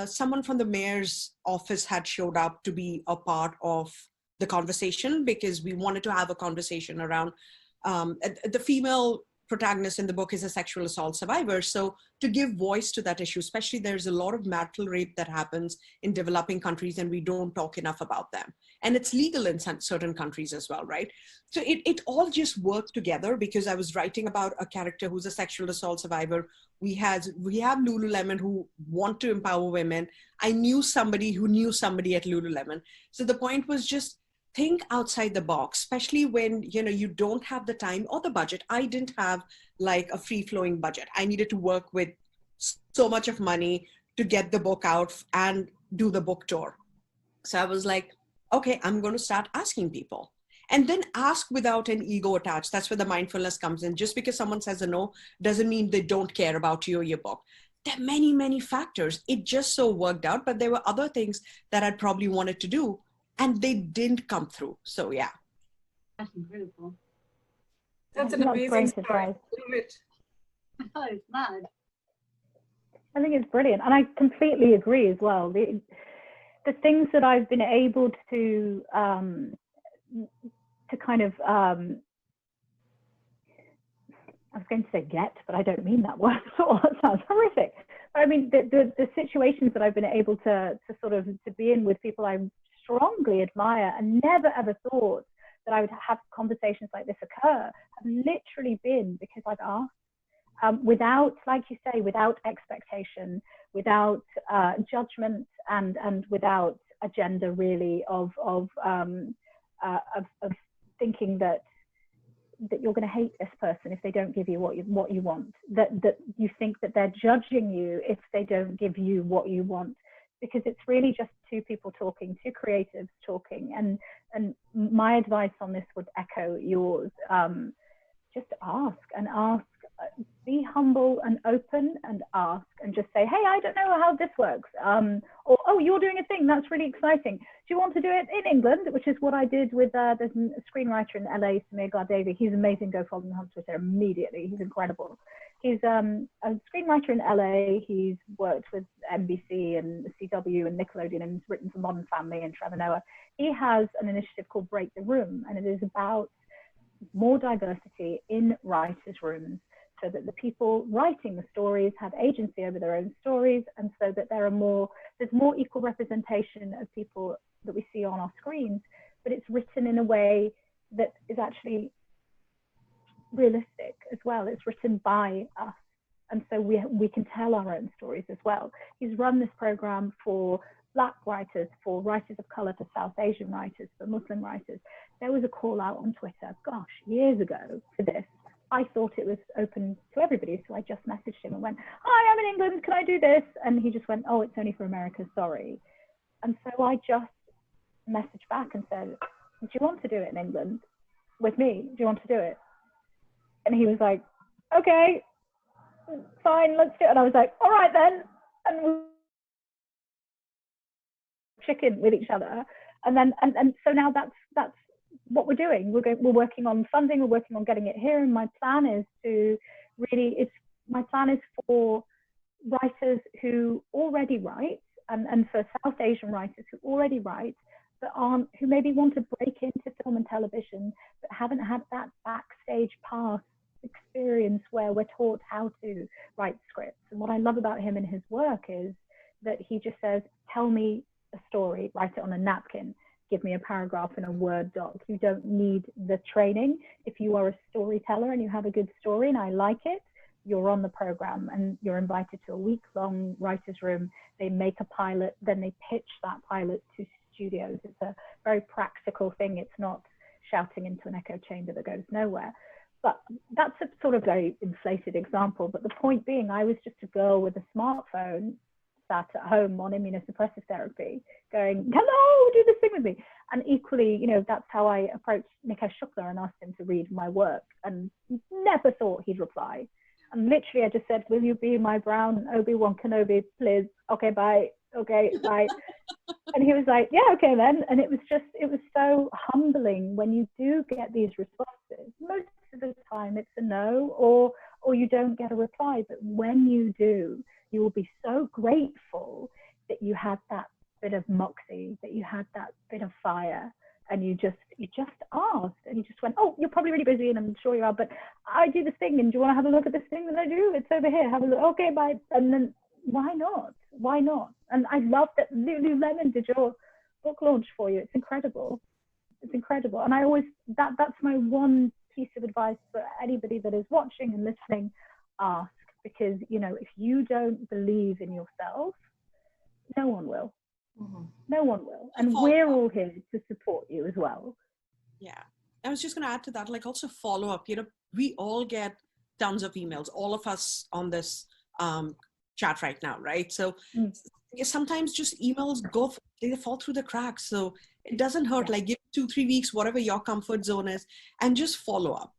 someone from the mayor's office had showed up to be a part of the conversation, because we wanted to have a conversation around the female protagonist in the book is a sexual assault survivor. So to give voice to that issue, especially there's a lot of marital rape that happens in developing countries and we don't talk enough about them. And it's legal in certain countries as well, right? So it all just worked together, because I was writing about a character who's a sexual assault survivor. We have Lululemon who want to empower women. I knew somebody who knew somebody at Lululemon. So the point was just think outside the box, especially when, you know, you don't have the time or the budget. I didn't have like a free-flowing budget. I needed to work with so much of money to get the book out and do the book tour. So I was like, okay, I'm going to start asking people. And then ask without an ego attached. That's where the mindfulness comes in. Just because someone says a no doesn't mean they don't care about you or your book. There are many, many factors. It just so worked out, but there were other things that I'd probably wanted to do, and they didn't come through. So yeah. That's incredible. That's an amazing story. Love it. Oh, it's mad. I think it's brilliant. And I completely agree as well. The things that I've been able to kind of, I was going to say get, but I don't mean that word. Oh, that sounds horrific. I mean, the situations that I've been able to sort of to be in with people I strongly admire and never ever thought that I would have conversations like this occur have literally been because I've asked, without, like you say, without expectation, without judgment, and without agenda really of thinking that you're going to hate this person if they don't give you what you want, that you think that they're judging you if they don't give you what you want, because it's really just two people talking, two creatives talking. And my advice on this would echo yours. Just ask, be humble and open, and ask, and just say, hey, I don't know how this works. Or, oh, you're doing a thing, that's really exciting. Do you want to do it in England? Which is what I did with, there's a screenwriter in LA, Samir Gardevi. He's amazing. Go follow him on Twitter immediately. He's incredible. He's a screenwriter in LA. He's worked with NBC and CW and Nickelodeon, and he's written for Modern Family and Trevor Noah. He has an initiative called Break the Room, and it is about more diversity in writers' rooms, so that the people writing the stories have agency over their own stories, and so that there's more equal representation of people that we see on our screens, but it's written in a way that is actually realistic as well. It's written by us, and so we can tell our own stories as well. He's run this program for Black writers, for writers of color, for South Asian writers, for Muslim writers. There was a call out on Twitter, gosh, years ago for this. I thought it was open to everybody, so I just messaged him and went, hi, I'm in England, can I do this? And he just went, oh, it's only for America, sorry. And so I just messaged back and said, do you want to do it in England with me? Do you want to do it? And he was like, okay, fine, let's do it. And I was like, all right then. And we chicken with each other. And then, and so now that's what we're doing. We're working on funding, we're working on getting it here. And my plan is to really, my plan is for writers who already write, and for South Asian writers who already write, but who maybe want to break into film and television, but haven't had that backstage pass experience where we're taught how to write scripts. And what I love about him and his work is that he just says, tell me a story, write it on a napkin, give me a paragraph in a Word doc. You don't need the training. If you are a storyteller and you have a good story and I like it, you're on the program and you're invited to a week-long writer's room. They make a pilot, then they pitch that pilot to studios. It's a very practical thing. It's not shouting into an echo chamber that goes nowhere. But that's a sort of very inflated example. But the point being, I was just a girl with a smartphone sat at home on immunosuppressive therapy going, hello, do this thing with me. And equally, you know, that's how I approached Nikesh Shukla and asked him to read my work, and never thought he'd reply. And literally I just said, will you be my brown Obi-Wan Kenobi, please? Okay, bye. Okay, bye. And he was like, yeah, okay then. And it was so humbling when you do get these responses. Most of the time it's a no, or you don't get a reply. But when you do, you will be so grateful that you had that bit of moxie, that you had that bit of fire, and you just asked, and you just went, oh, you're probably really busy, and I'm sure you are, but I do this thing, and do you want to have a look at this thing that I do? It's over here, have a look. Okay, bye. And then why not? Why not? And I love that Lululemon did your book launch for you. It's incredible. It's incredible. And I always, that's my one piece of advice for anybody that is watching and listening. Ask, because, you know, if you don't believe in yourself, no one will. Mm-hmm. No one will. And we're all here to support you as well. Yeah. I was just going to add to that, like, also follow up. You know, we all get tons of emails, all of us on this chat right now, right? So sometimes just emails they fall through the cracks. So it doesn't hurt, like give 2-3 weeks, whatever your comfort zone is, and just follow up.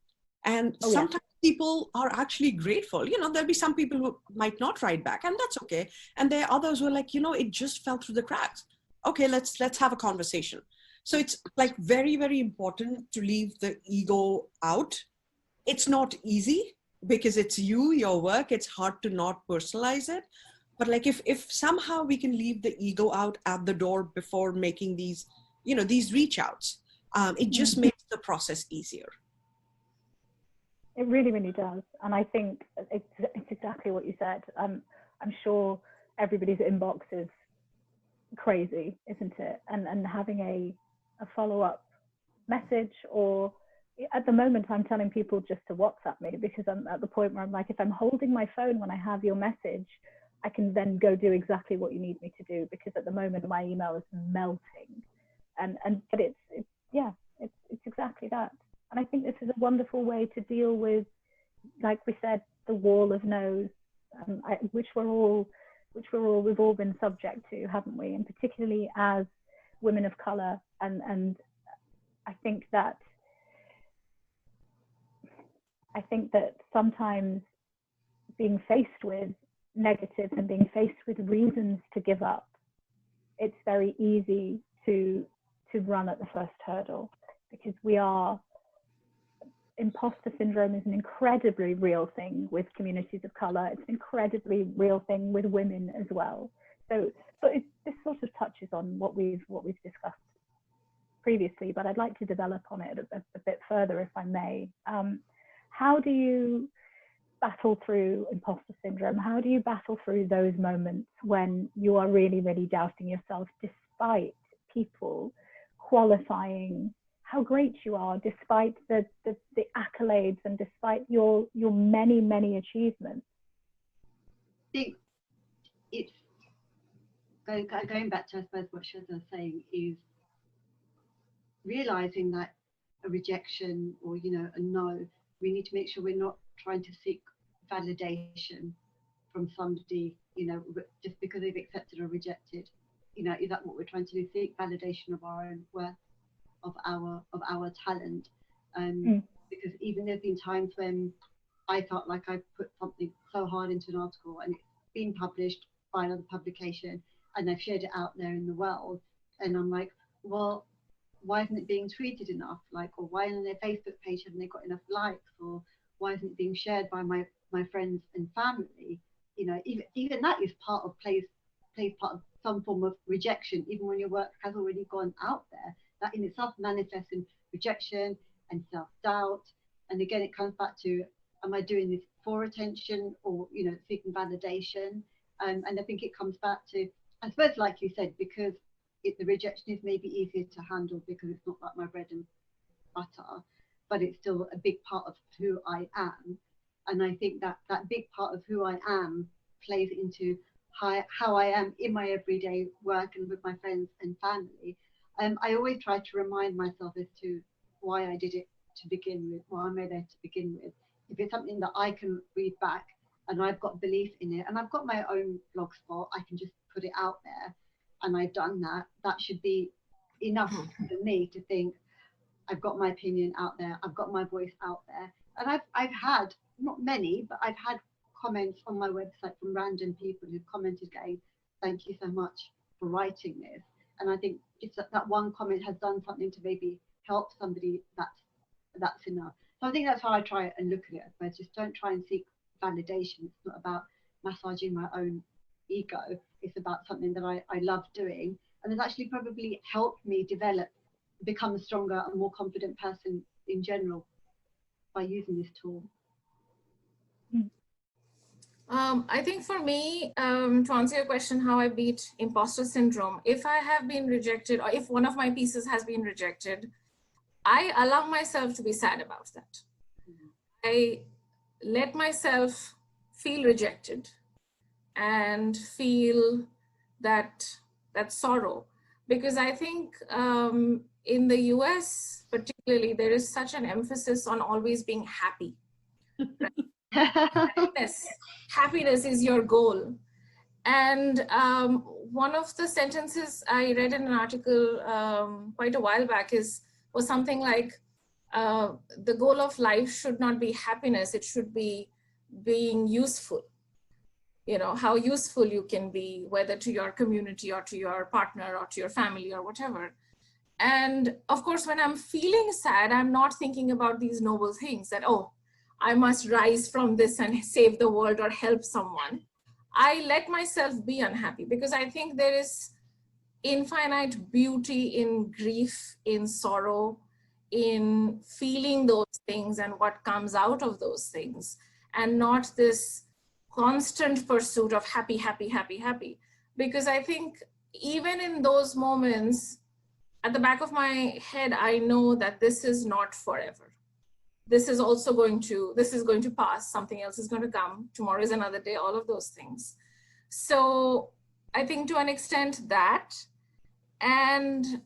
And sometimes people are actually grateful. You know, there'll be some people who might not write back, and that's okay. And there are others who are like, you know, it just fell through the cracks. Okay, let's have a conversation. So it's like very, very important to leave the ego out. It's not easy because it's your work. It's hard to not personalize it. But like if somehow we can leave the ego out at the door before making these, you know, these reach outs, it just makes the process easier. It really, really does. And I think it's exactly what you said. I'm sure everybody's inbox is crazy, isn't it? And having a follow-up message, or at the moment I'm telling people just to WhatsApp me, because I'm at the point where I'm like, if I'm holding my phone when I have your message, I can then go do exactly what you need me to do, because at the moment my email is melting. But it's exactly that. And I think this is a wonderful way to deal with, like we said, the wall of no's, which we've all been subject to, haven't we? And particularly as women of color. And I think that sometimes being faced with negatives and being faced with reasons to give up, it's very easy to run at the first hurdle, because imposter syndrome is an incredibly real thing with communities of color. It's an incredibly real thing with women as well. So, but this sort of touches on what we've discussed previously, but I'd like to develop on it a bit further, if I may. How do you battle through imposter syndrome? How do you battle through those moments when you are really, really doubting yourself, despite people qualifying how great you are, despite the accolades and despite your many, many achievements? I think it's going back to, I suppose, what Shweta was saying, is realizing that a rejection or, you know, a no, we need to make sure we're not trying to seek validation from somebody, you know, just because they've accepted or rejected. You know, is that what we're trying to do? Seek validation of our own worth, of our talent. Because even there's been times when I felt like I put something so hard into an article and it's been published by another publication and I've shared it out there in the world, and I'm like, well, why isn't it being tweeted enough? Like, or why on their Facebook page haven't they got enough likes? Or why isn't it being shared by my friends and family? You know, even that is plays part of some form of rejection, even when your work has already gone out there. That in itself manifests in rejection and self-doubt. And again, it comes back to, am I doing this for attention or, you know, seeking validation? And I think it comes back to, I suppose, like you said, because the rejection is maybe easier to handle because it's not like my bread and butter, but it's still a big part of who I am. And I think that big part of who I am plays into how I am in my everyday work and with my friends and family. I always try to remind myself as to why I did it to begin with, why am I there to begin with. If it's something that I can read back and I've got belief in it and I've got my own blog spot, I can just put it out there and I've done that, that should be enough for me to think I've got my opinion out there, I've got my voice out there. And I've had, not many, but I've had comments on my website from random people who've commented going, thank you so much for writing this. And I think if that one comment has done something to maybe help somebody, that's enough. So I think that's how I try and look at it. I just don't try and seek validation. It's not about massaging my own ego. It's about something that I love doing, and it's actually probably helped me become a stronger and more confident person in general by using this tool. I think for me, to answer your question, how I beat imposter syndrome, if I have been rejected or if one of my pieces has been rejected, I allow myself to be sad about that. I let myself feel rejected and feel that sorrow, because I think in the US particularly, there is such an emphasis on always being happy. Right? Happiness is your goal. And one of the sentences I read in an article quite a while back was something like, the goal of life should not be happiness, it should be being useful. You know, how useful you can be, whether to your community or to your partner or to your family or whatever. And of course, when I'm feeling sad, I'm not thinking about these noble things that, oh, I must rise from this and save the world or help someone. I let myself be unhappy because I think there is infinite beauty in grief, in sorrow, in feeling those things and what comes out of those things, and not this constant pursuit of happy, happy, happy, happy. Because I think even in those moments, at the back of my head, I know that this is not forever. This is also going to pass, something else is going to come, tomorrow is another day, all of those things. So I think to an extent that, and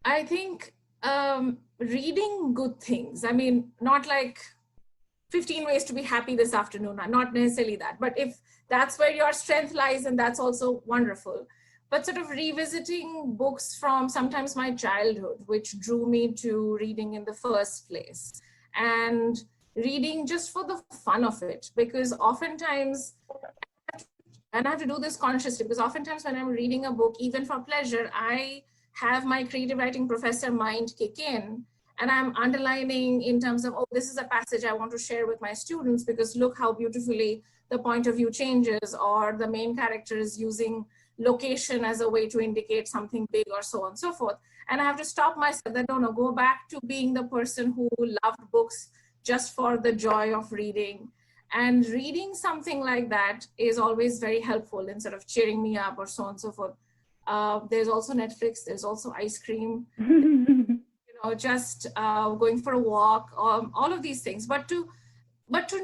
I think reading good things, I mean, not like 15 ways to be happy this afternoon, not necessarily that, but if that's where your strength lies, and that's also wonderful. But sort of revisiting books from sometimes my childhood, which drew me to reading in the first place, and reading just for the fun of it, because oftentimes, and I have to do this consciously, because oftentimes when I'm reading a book, even for pleasure, I have my creative writing professor mind kick in, and I'm underlining in terms of, oh, this is a passage I want to share with my students because look how beautifully the point of view changes, or the main character is using location as a way to indicate something big, or so on and so forth. And I have to stop myself that, no, go back to being the person who loved books just for the joy of reading. And reading something like that is always very helpful in sort of cheering me up, or so on and so forth. There's also Netflix, there's also ice cream, just going for a walk, all of these things. But to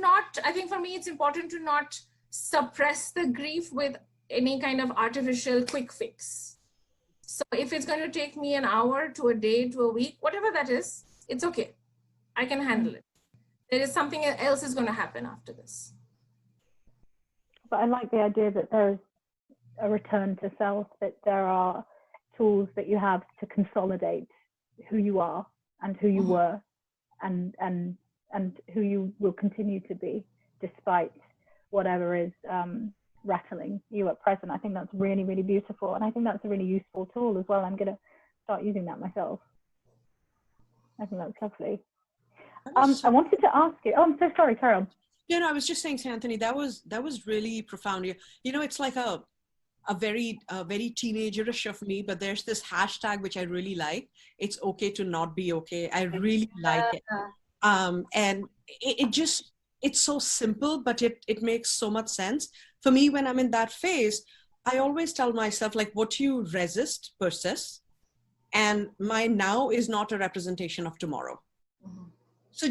not, I think for me, it's important to not suppress the grief with any kind of artificial quick fix. So if it's going to take me an hour to a day to a week, whatever that is, it's okay. I can handle it. There is something else is going to happen after this. But I like the idea that there's a return to self, that there are tools that you have to consolidate who you are and who you were and who you will continue to be despite whatever is rattling you at present. I think that's really, really beautiful. And I think that's a really useful tool as well. I'm going to start using that myself. I think that's lovely. I wanted to ask you, oh, I'm so sorry, carry on. Yeah, no, I was just saying, Sayantani, that was really profound. You know, it's like a very teenagerish of me, but there's this hashtag which I really like. It's okay to not be okay. I really like it. And it's so simple, but it makes so much sense. For me, when I'm in that phase, I always tell myself, like, what you resist persists. And my now is not a representation of tomorrow. So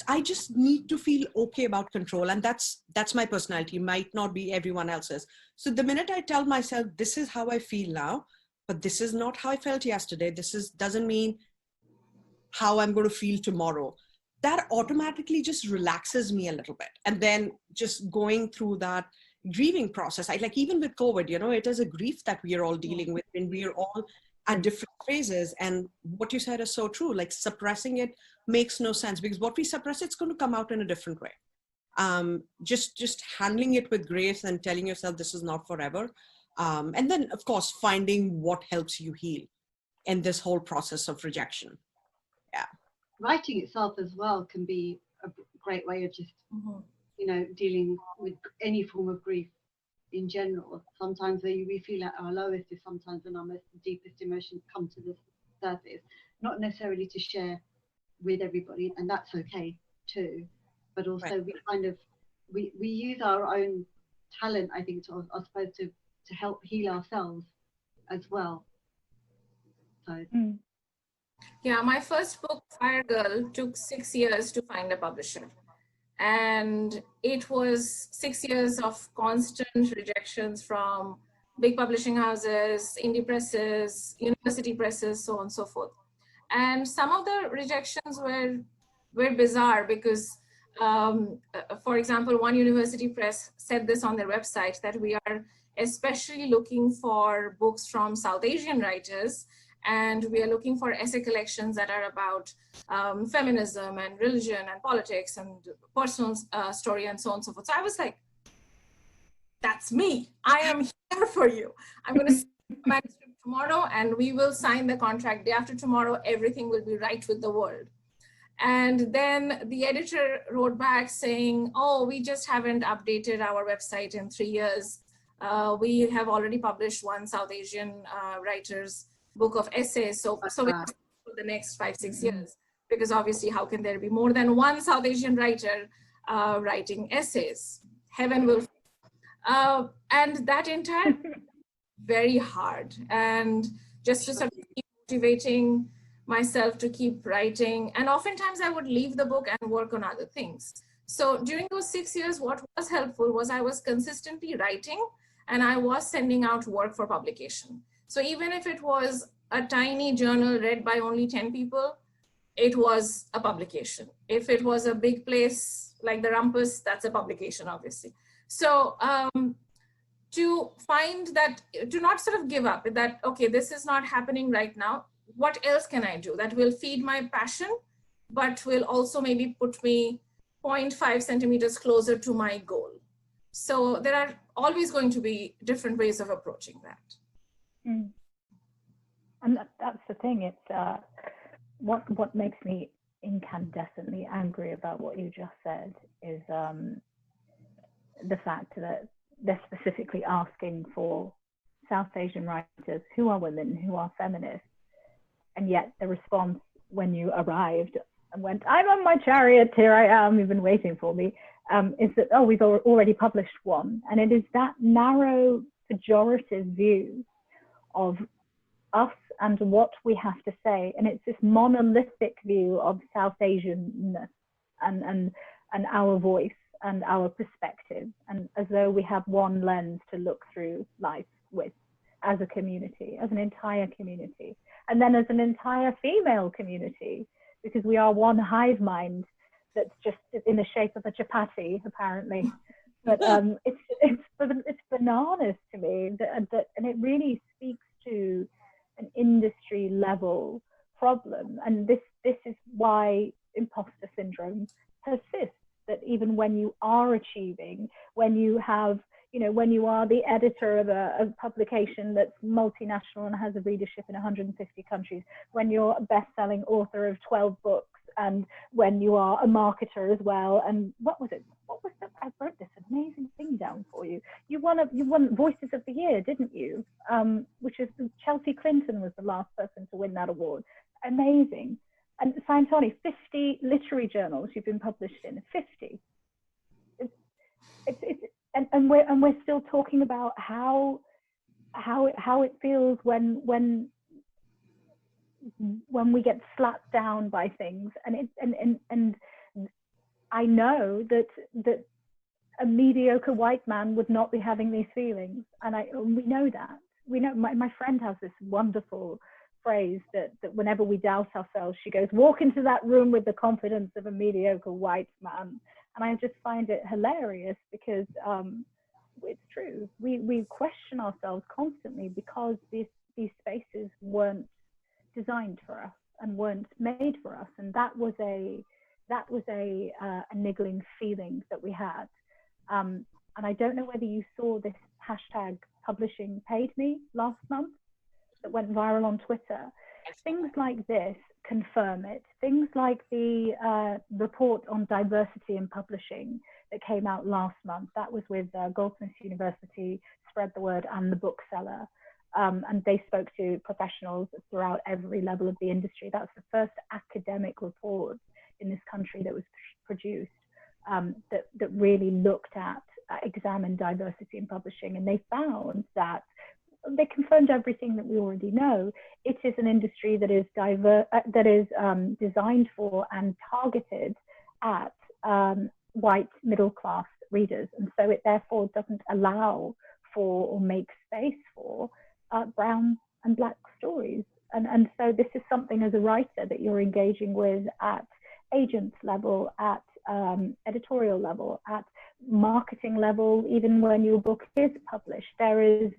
I just need to feel okay about control. And that's my personality, might not be everyone else's. So the minute I tell myself, this is how I feel now, but this is not how I felt yesterday. Doesn't mean how I'm going to feel tomorrow. That automatically just relaxes me a little bit. And then just going through that grieving process, even with COVID, you know, it is a grief that we are all dealing with, and we are all at different phases. And what you said is so true. Like, suppressing it makes no sense, because what we suppress, it's going to come out in a different way. Just handling it with grace and telling yourself this is not forever. And then, of course, finding what helps you heal in this whole process of rejection. Yeah. Writing itself as well can be a great way of just, you know, dealing with any form of grief in general. Sometimes we feel at our lowest is sometimes when our most deepest emotions come to the surface, not necessarily to share with everybody, and that's okay too, but also we use our own talent, I think, I suppose, to help heal ourselves as well. So yeah, my first book, Fire Girl, took 6 years to find a publisher. And it was 6 years of constant rejections from big publishing houses, indie presses, university presses, so on and so forth. And some of the rejections were bizarre because, for example, one university press said this on their website, that we are especially looking for books from South Asian writers, and we are looking for essay collections that are about feminism and religion and politics and personal story and so on and so forth. So I was like, that's me. I am here for you. I'm going to send the manuscript tomorrow and we will sign the contract day after tomorrow. Everything will be right with the world. And then the editor wrote back saying, oh, we just haven't updated our website in 3 years. We have already published one South Asian writer's book of essays. So we for the next 5-6 years, because obviously how can there be more than one South Asian writer writing essays? Heaven will. And that entire very hard, and just to sort of keep motivating myself to keep writing. And oftentimes I would leave the book and work on other things. So during those 6 years, what was helpful was I was consistently writing and I was sending out work for publication. So even if it was a tiny journal read by only 10 people, it was a publication. If it was a big place like the Rumpus, that's a publication, obviously. So to find that, to not sort of give up, that, okay, this is not happening right now. What else can I do that will feed my passion, but will also maybe put me 0.5 centimeters closer to my goal? So there are always going to be different ways of approaching that. And that's the thing. It's what makes me incandescently angry about what you just said is the fact that they're specifically asking for South Asian writers who are women, who are feminists, and yet the response when you arrived and went, I'm on my chariot, here I am, you've been waiting for me, is that, oh, we've already published one. And it is that narrow, pejorative view of us and what we have to say. And it's this monolithic view of South Asianness and our voice and our perspective, and as though we have one lens to look through life with as a community, as an entire community, and then as an entire female community, because we are one hive mind that's just in the shape of a chapati, apparently. But it's bananas to me, and it really speaks to an industry level problem. And this is why imposter syndrome persists, that even when you are achieving, when you have, you know, when you are the editor of a publication that's multinational and has a readership in 150 countries, when you're a best-selling author of 12 books, and when you are a marketer as well, and what was that? I wrote this amazing thing down for you. You won Voices of the Year, didn't you? Which is, Chelsea Clinton was the last person to win that award. Amazing. And Sayantani, 50 literary journals you've been published in, 50. And we're still talking about how it feels when we get slapped down by things, and I know that a mediocre white man would not be having these feelings, and we know that. We know. My friend has this wonderful phrase that whenever we doubt ourselves, she goes, walk into that room with the confidence of a mediocre white man. And I just find it hilarious, because it's true. We question ourselves constantly because these spaces weren't designed for us and weren't made for us. And that was a niggling feeling that we had. And I don't know whether you saw this hashtag publishing paid me last month that went viral on Twitter. Things like this confirm it. Things like the report on diversity in publishing that came out last month, that was with Goldsmiths University, Spread the Word, and The Bookseller. And they spoke to professionals throughout every level of the industry. That's the first academic report in this country that was produced that really looked at, examined diversity in publishing. And they found that, they confirmed everything that we already know. It is an industry that is designed for and targeted at white middle class readers, and so it therefore doesn't allow for or make space for brown and black stories. And so this is something as a writer that you're engaging with at agents level, at editorial level, at marketing level. Even when your book is published, there is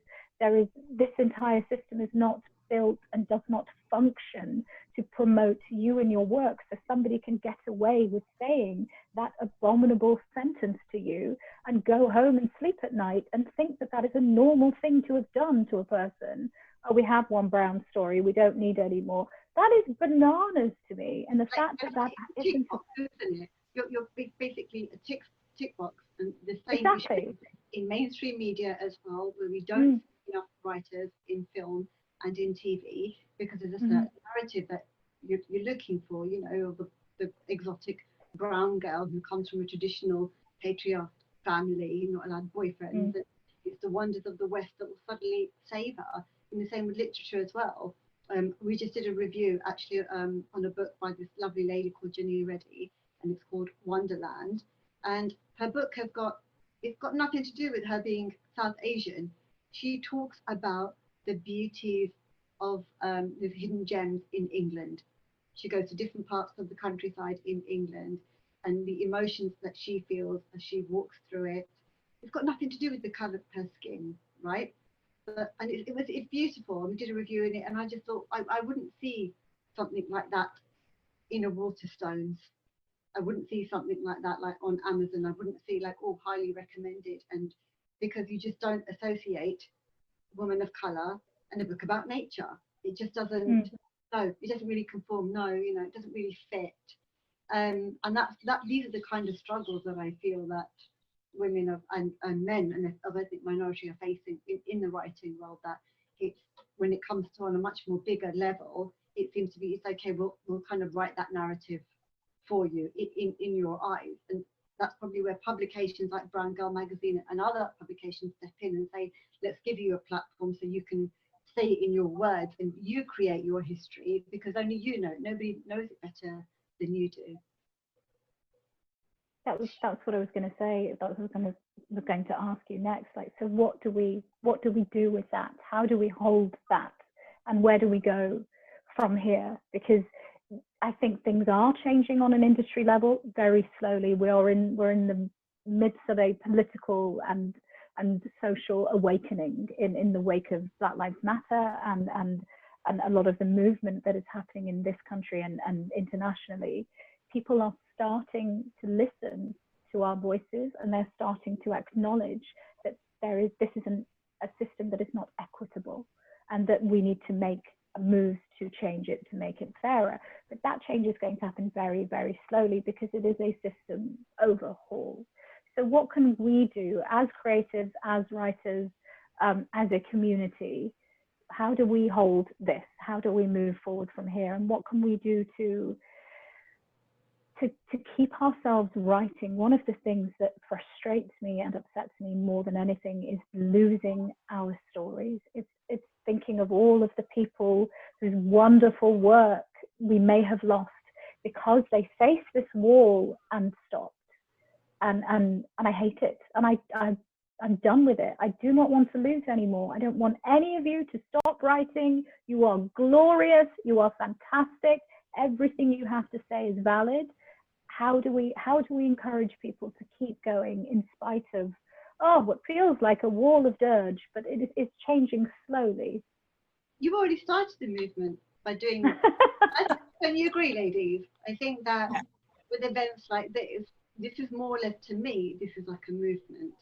this entire system is not built and does not function to promote you and your work, so somebody can get away with saying that abominable sentence to you and go home and sleep at night and think that that is a normal thing to have done to a person. Oh, we have one brown story, we don't need any more. That is bananas to me. And the fact that isn't, isn't it? You're basically a tick box, and the same exactly in mainstream media as well, where we don't enough writers in film and in TV, because there's a certain narrative that you're looking for, you know, the exotic brown girl who comes from a traditional patriarch family, not allowed boyfriends. It's the wonders of the West that will suddenly save her. And the same with literature as well. We just did a review actually on a book by this lovely lady called Jenny Reddy, and it's called Wonderland. And her book it's got nothing to do with her being South Asian. She talks about the beauties of the hidden gems in England. She goes to different parts of the countryside in England, and the emotions that she feels as she walks through it. It's got nothing to do with the colour of her skin, right? And it's beautiful. We did a review in it, and I just thought I wouldn't see something like that in a Waterstones. I wouldn't see something like that like on Amazon. I wouldn't see like all highly recommended, and because you just don't associate women of colour and a book about nature. It just doesn't no, it doesn't really conform. No, it doesn't really fit. And these are the kind of struggles that I feel that women and men and of ethnic minority are facing in the writing world. That it's when it comes to on a much more bigger level, it seems to be it's okay. We'll kind of write that narrative for you in your eyes, and that's probably where publications like Brown Girl magazine and other publications step in and say, let's give you a platform so you can say it in your words and you create your history, because only you know it. Nobody knows it better than you do. That's what I was going to say. That's what I was going to ask you next. Like, so what do we do with that? How do we hold that? And where do we go from here? Because I think things are changing on an industry level very slowly. We're in the midst of a political and social awakening in the wake of Black Lives Matter and a lot of the movement that is happening in this country and internationally. People are starting to listen to our voices, and they're starting to acknowledge that this isn't a system that is not equitable, and that we need to make moves to change it, to make it fairer. But that change is going to happen very, very slowly, because it is a system overhaul. So what can we do as creatives, as writers, as a community? How do we hold this? How do we move forward from here? And what can we do to keep ourselves writing? One of the things that frustrates me and upsets me more than anything is losing our stories. It's thinking of all of the people whose wonderful work we may have lost because they faced this wall and stopped. And I hate it. And I'm done with it. I do not want to lose anymore. I don't want any of you to stop writing. You are glorious. You are fantastic. Everything you have to say is valid. How do we encourage people to keep going in spite of what feels like a wall of dirge, but it's changing slowly? You've already started the movement by doing that. Don't you agree, ladies? I think that with events like this is more or less, to me, this is like a movement.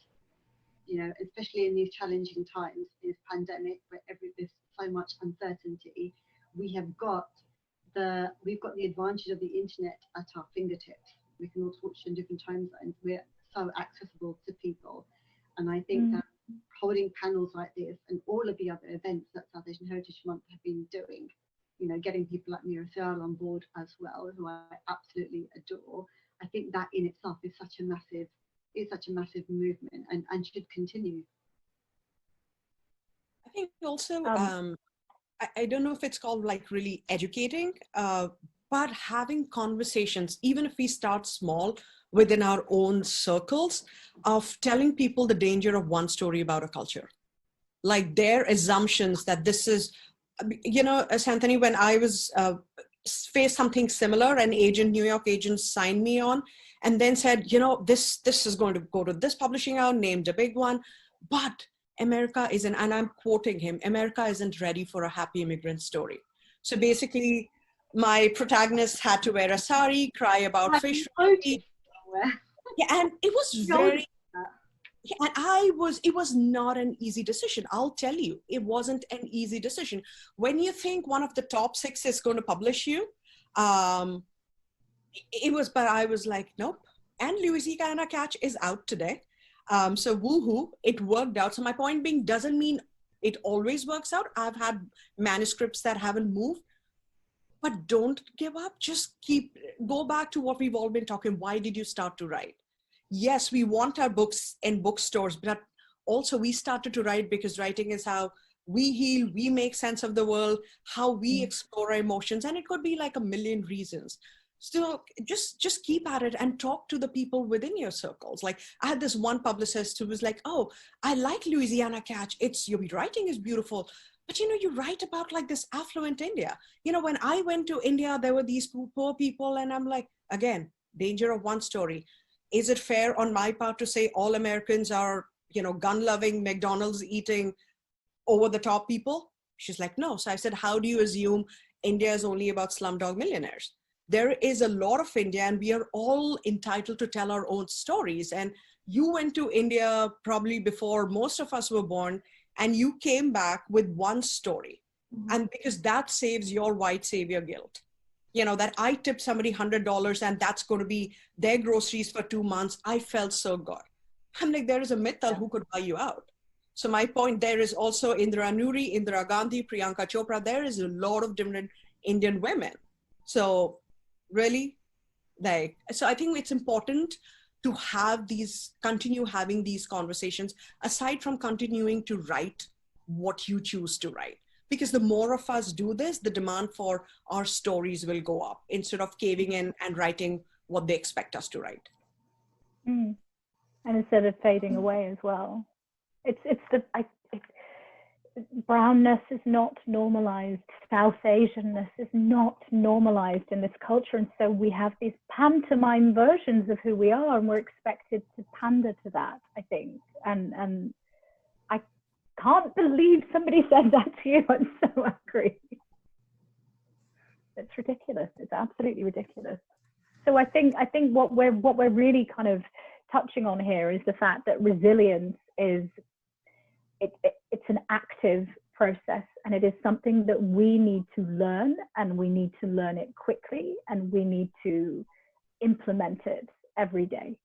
Especially in these challenging times, this pandemic, where there's so much uncertainty, we've got the advantage of the internet at our fingertips. We can all watch in different time zones. We're so accessible to people, and I think that holding panels like this and all of the other events that South Asian Heritage Month have been doing, getting people like Mira Sayal on board as well, who I absolutely adore. I think that in itself is such a massive movement and should continue. I think also, I don't know if it's called like really educating, but having conversations, even if we start small within our own circles, of telling people the danger of one story about a culture. Like their assumptions that this is, Sayantani, when I was faced something similar, an New York agent signed me on and then said, this is going to go to this publishing house, named a big one, but America isn't, and I'm quoting him, America isn't ready for a happy immigrant story. So basically, my protagonist had to wear a sari, cry about fish. Yeah, and it was very, and it was not an easy decision. I'll tell you, it wasn't an easy decision. When you think one of the top 6 is going to publish you, but I was like, nope. And Louisiana Catch is out today. So woohoo, it worked out. So my point being, doesn't mean it always works out. I've had manuscripts that haven't moved, but don't give up. Just go back to what we've all been talking. Why did you start to write? Yes, we want our books in bookstores, but also we started to write because writing is how we heal, we make sense of the world, how we explore our emotions. And it could be like a million reasons. So just keep at it and talk to the people within your circles. Like I had this one publicist who was like, oh, I like Louisiana Catch. Your writing is beautiful. But you write about like this affluent India. When I went to India, there were these poor people, and I'm like, again, danger of one story. Is it fair on my part to say all Americans are, gun-loving, McDonald's eating, over-the-top people? She's like, no. So I said, how do you assume India is only about slumdog millionaires? There is a lot of India, and we are all entitled to tell our own stories. And you went to India probably before most of us were born, and you came back with one story. And because that saves your white savior guilt. You know, that I tipped somebody $100 and that's going to be their groceries for 2 months. I felt so good. I'm like, there is a Mittal who could buy you out. So my point, there is also Indira Nooyi, Indira Gandhi, Priyanka Chopra. There is a lot of different Indian women. So really, like, so I think it's important to have these, continue having these conversations, aside from continuing to write what you choose to write. Because the more of us do this, the demand for our stories will go up instead of caving in and writing what they expect us to write. And instead of fading away as well. Brownness is not normalized. South Asianness is not normalized in this culture. And so we have these pantomime versions of who we are, and we're expected to pander to that, I think. And I can't believe somebody said that to you. I'm so angry. It's ridiculous. It's absolutely ridiculous. So I think what we're really kind of touching on here is the fact that resilience is it's an active process, and it is something that we need to learn, and we need to learn it quickly, and we need to implement it every day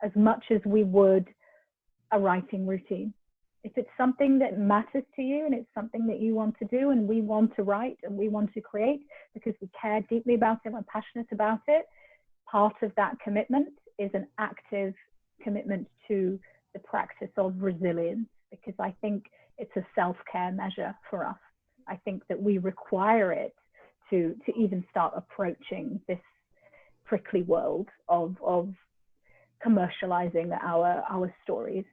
as much as we would a writing routine. If it's something that matters to you and it's something that you want to do, and we want to write and we want to create because we care deeply about it, we're passionate about it, part of that commitment is an active commitment to the practice of resilience, because I think it's a self-care measure for us. I think that we require it to even start approaching this prickly world of commercializing our stories,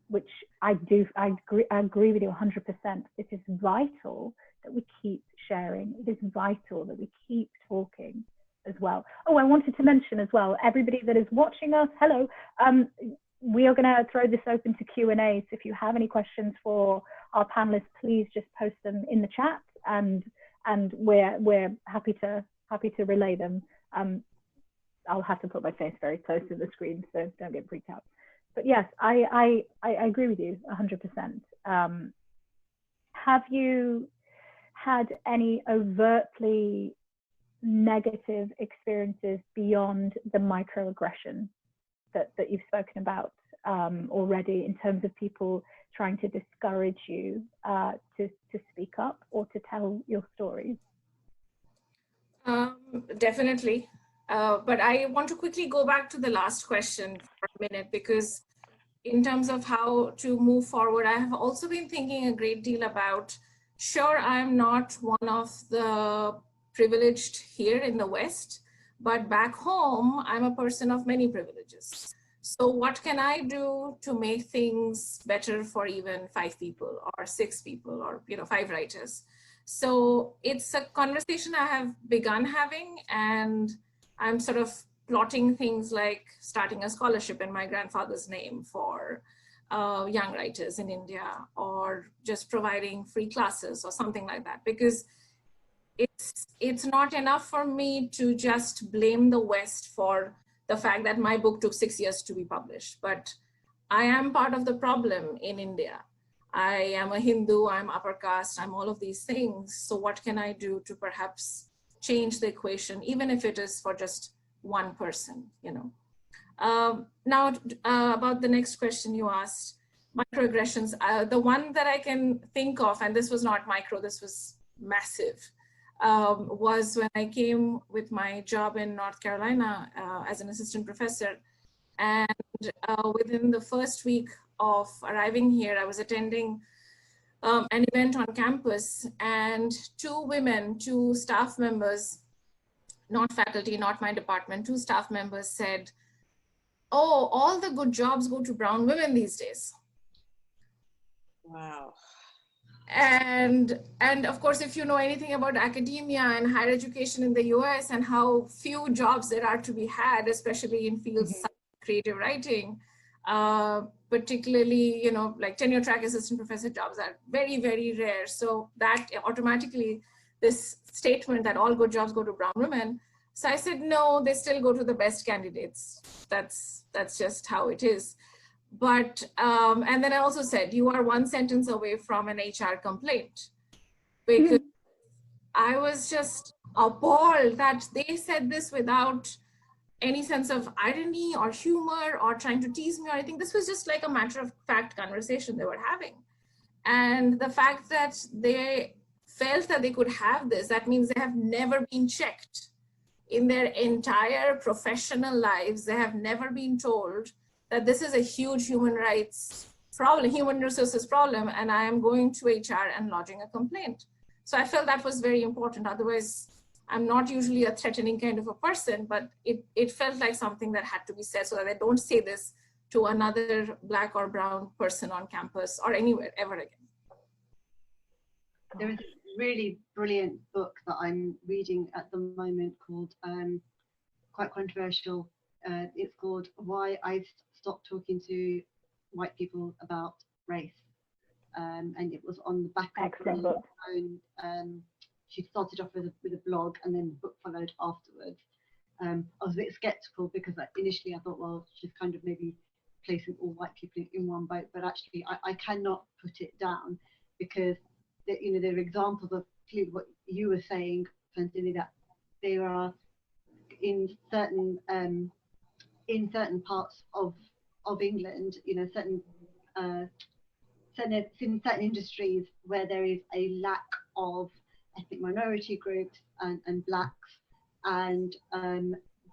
which I agree with you 100%. It is vital that we keep sharing. It is vital that we keep talking as well. Oh, I wanted to mention as well, everybody that is watching us, hello. We are going to throw this open to Q&A. So if you have any questions for our panelists, please just post them in the chat, and we're happy to relay them. I'll have to put my face very close to the screen, so don't get freaked out. But yes, I agree with you 100%. Have you had any overtly negative experiences beyond the microaggression that you've spoken about already, in terms of people trying to discourage you to speak up or to tell your stories? Definitely. But I want to quickly go back to the last question for a minute, because in terms of how to move forward, I have also been thinking a great deal about, sure, I'm not one of the privileged here in the West, but back home, I'm a person of many privileges. So what can I do to make things better for even 5 people or 6 people or 5 writers? So it's a conversation I have begun having, and I'm sort of plotting things like starting a scholarship in my grandfather's name for young writers in India, or just providing free classes or something like that, because it's not enough for me to just blame the West for the fact that my book took 6 years to be published, but I am part of the problem in India. I am a Hindu, I'm upper caste, I'm all of these things. So what can I do to perhaps change the equation, even if it is for just one person, Now, about the next question you asked, microaggressions, the one that I can think of, and this was not micro, this was massive, was when I came with my job in North Carolina as an assistant professor. And within the first week of arriving here, I was attending an event on campus, and 2 women, 2 staff members, not faculty, not my department, 2 staff members said, "Oh, all the good jobs go to brown women these days." Wow. And of course, if you know anything about academia and higher education in the US and how few jobs there are to be had, especially in fields such as creative writing, particularly, like tenure track assistant professor jobs are very, very rare. So that automatically, this statement that all good jobs go to brown women. So I said, no, they still go to the best candidates. That's just how it is. But, and then I also said, you are 1 sentence away from an HR complaint, because I was just appalled that they said this without any sense of irony or humor or trying to tease me or anything. This was just like a matter of fact conversation they were having. And the fact that they felt that they could have this, that means they have never been checked in their entire professional lives. They have never been told that this is a huge human rights problem, human resources problem, and I am going to HR and lodging a complaint. So I felt that was very important. Otherwise, I'm not usually a threatening kind of a person, but it felt like something that had to be said so that I don't say this to another Black or brown person on campus or anywhere ever again. There is a really brilliant book that I'm reading at the moment called, quite controversial, it's called Why I Stopped Talking to White People About Race. And it was on the back of her own. She started off with a blog, and then the book followed afterwards. I was a bit skeptical because initially I thought, well, she's kind of maybe placing all white people in one boat, but actually I cannot put it down, because there are examples of clearly what you were saying, Sayantani, that there are in certain parts of England, certain industries where there is a lack of ethnic minority groups and Blacks, and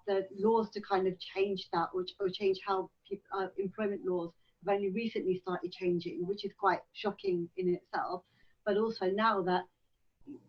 the laws to kind of change that or change how people, employment laws have only recently started changing, which is quite shocking in itself. But also now that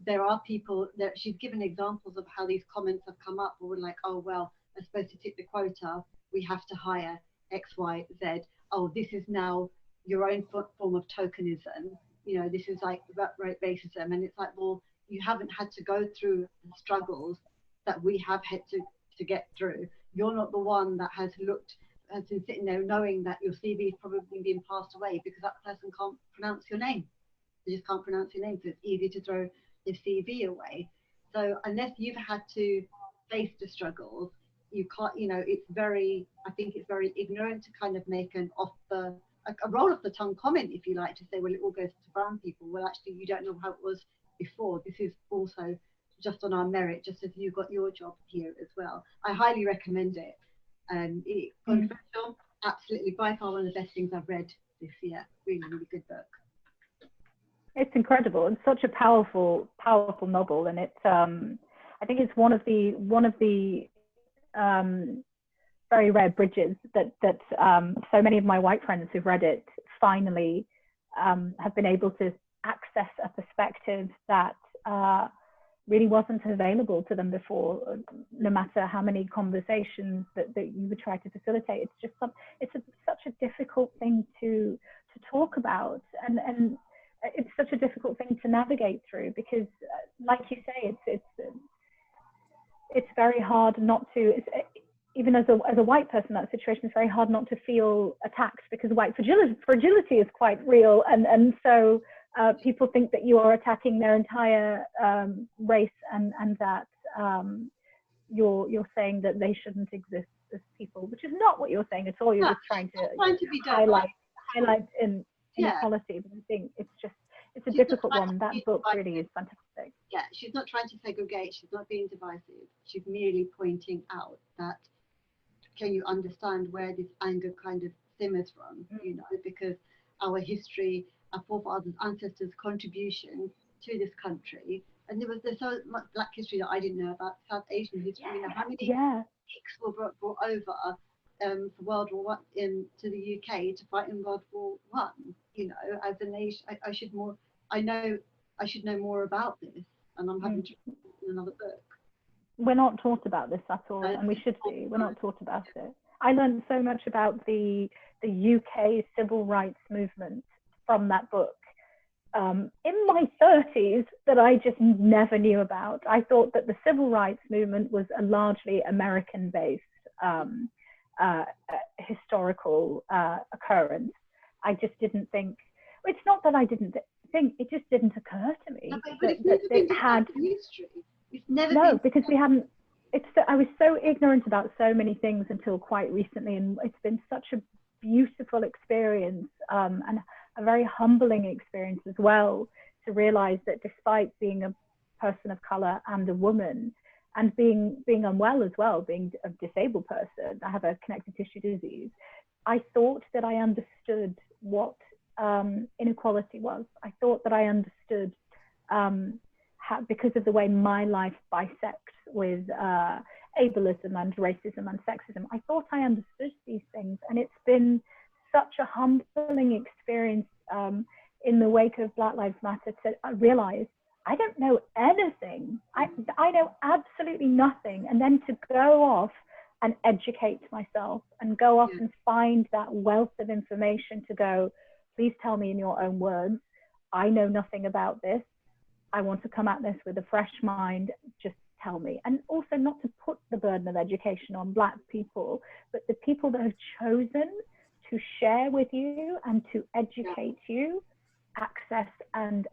there are people that she's given examples of how these comments have come up, or like, oh, well, I suppose to tip the quota, we have to hire X, Y, Z. Oh, this is now your own form of tokenism. This is like racism. And it's like, well, you haven't had to go through the struggles that we have had to get through. You're not the one that has been sitting there knowing that your CV is probably being passed away because that person can't pronounce your name. They just can't pronounce your name, so it's easy to throw your CV away. So unless you've had to face the struggles, you can't, I think it's very ignorant to kind of make a roll off the tongue comment, if you like, to say, well, it all goes to brown people. Well, actually, you don't know how it was before. This is also just on our merit, just as you got your job here as well. I highly recommend it. Controversial, absolutely, by far one of the best things I've read this year. Really, really good book. It's incredible. It's such a powerful novel, and it's I think it's one of the very rare bridges that so many of my white friends who've read it finally have been able to access a perspective that really wasn't available to them before, no matter how many conversations that you would try to facilitate. It's just such a difficult thing to talk about, and it's such a difficult thing to navigate through, because like you say, it's very hard not to, even as a white person in that situation, it's very hard not to feel attacked, because white fragility is quite real, and so people think that you are attacking their entire race, and that you're saying that they shouldn't exist as people, which is not what you're saying at all. You're just trying to be highlight inequality. But I think it's a difficult one. That book really is fantastic. Yeah, she's not trying to segregate. She's not being divisive. She's merely pointing out that, can you understand where this anger kind of simmers from? Because our history, our forefathers, ancestors' contribution to this country, and there's so much Black history that I didn't know about, South Asian history. How many Sikhs were brought over for World War I to the UK to fight in World War I? As a nation, I should know more about this, and I'm having to read another book. We're not taught about this at all, and we should be. We're not taught about it. I learned so much about the UK civil rights movement from that book in my 30s that I just never knew about. I thought that the civil rights movement was a largely American-based historical occurrence. I just didn't think. It's not that I didn't think; it just didn't occur to me that it had. It's never no, because we hadn't. I was so ignorant about so many things until quite recently, and it's been such a beautiful experience and a very humbling experience as well, to realize that despite being a person of color and a woman, and being unwell as well, being a disabled person, I have a connective tissue disease, I thought that I understood what inequality was. I thought that I understood how, because of the way my life bisects with ableism and racism and sexism, I thought I understood these things. And it's been such a humbling experience in the wake of Black Lives Matter to realize I don't know anything. I know absolutely nothing. And then to go off and educate myself and go off and find that wealth of information to go, please tell me in your own words, I know nothing about this. I want to come at this with a fresh mind, just tell me. And also not to put the burden of education on Black people, but the people that have chosen to share with you and to educate you, access and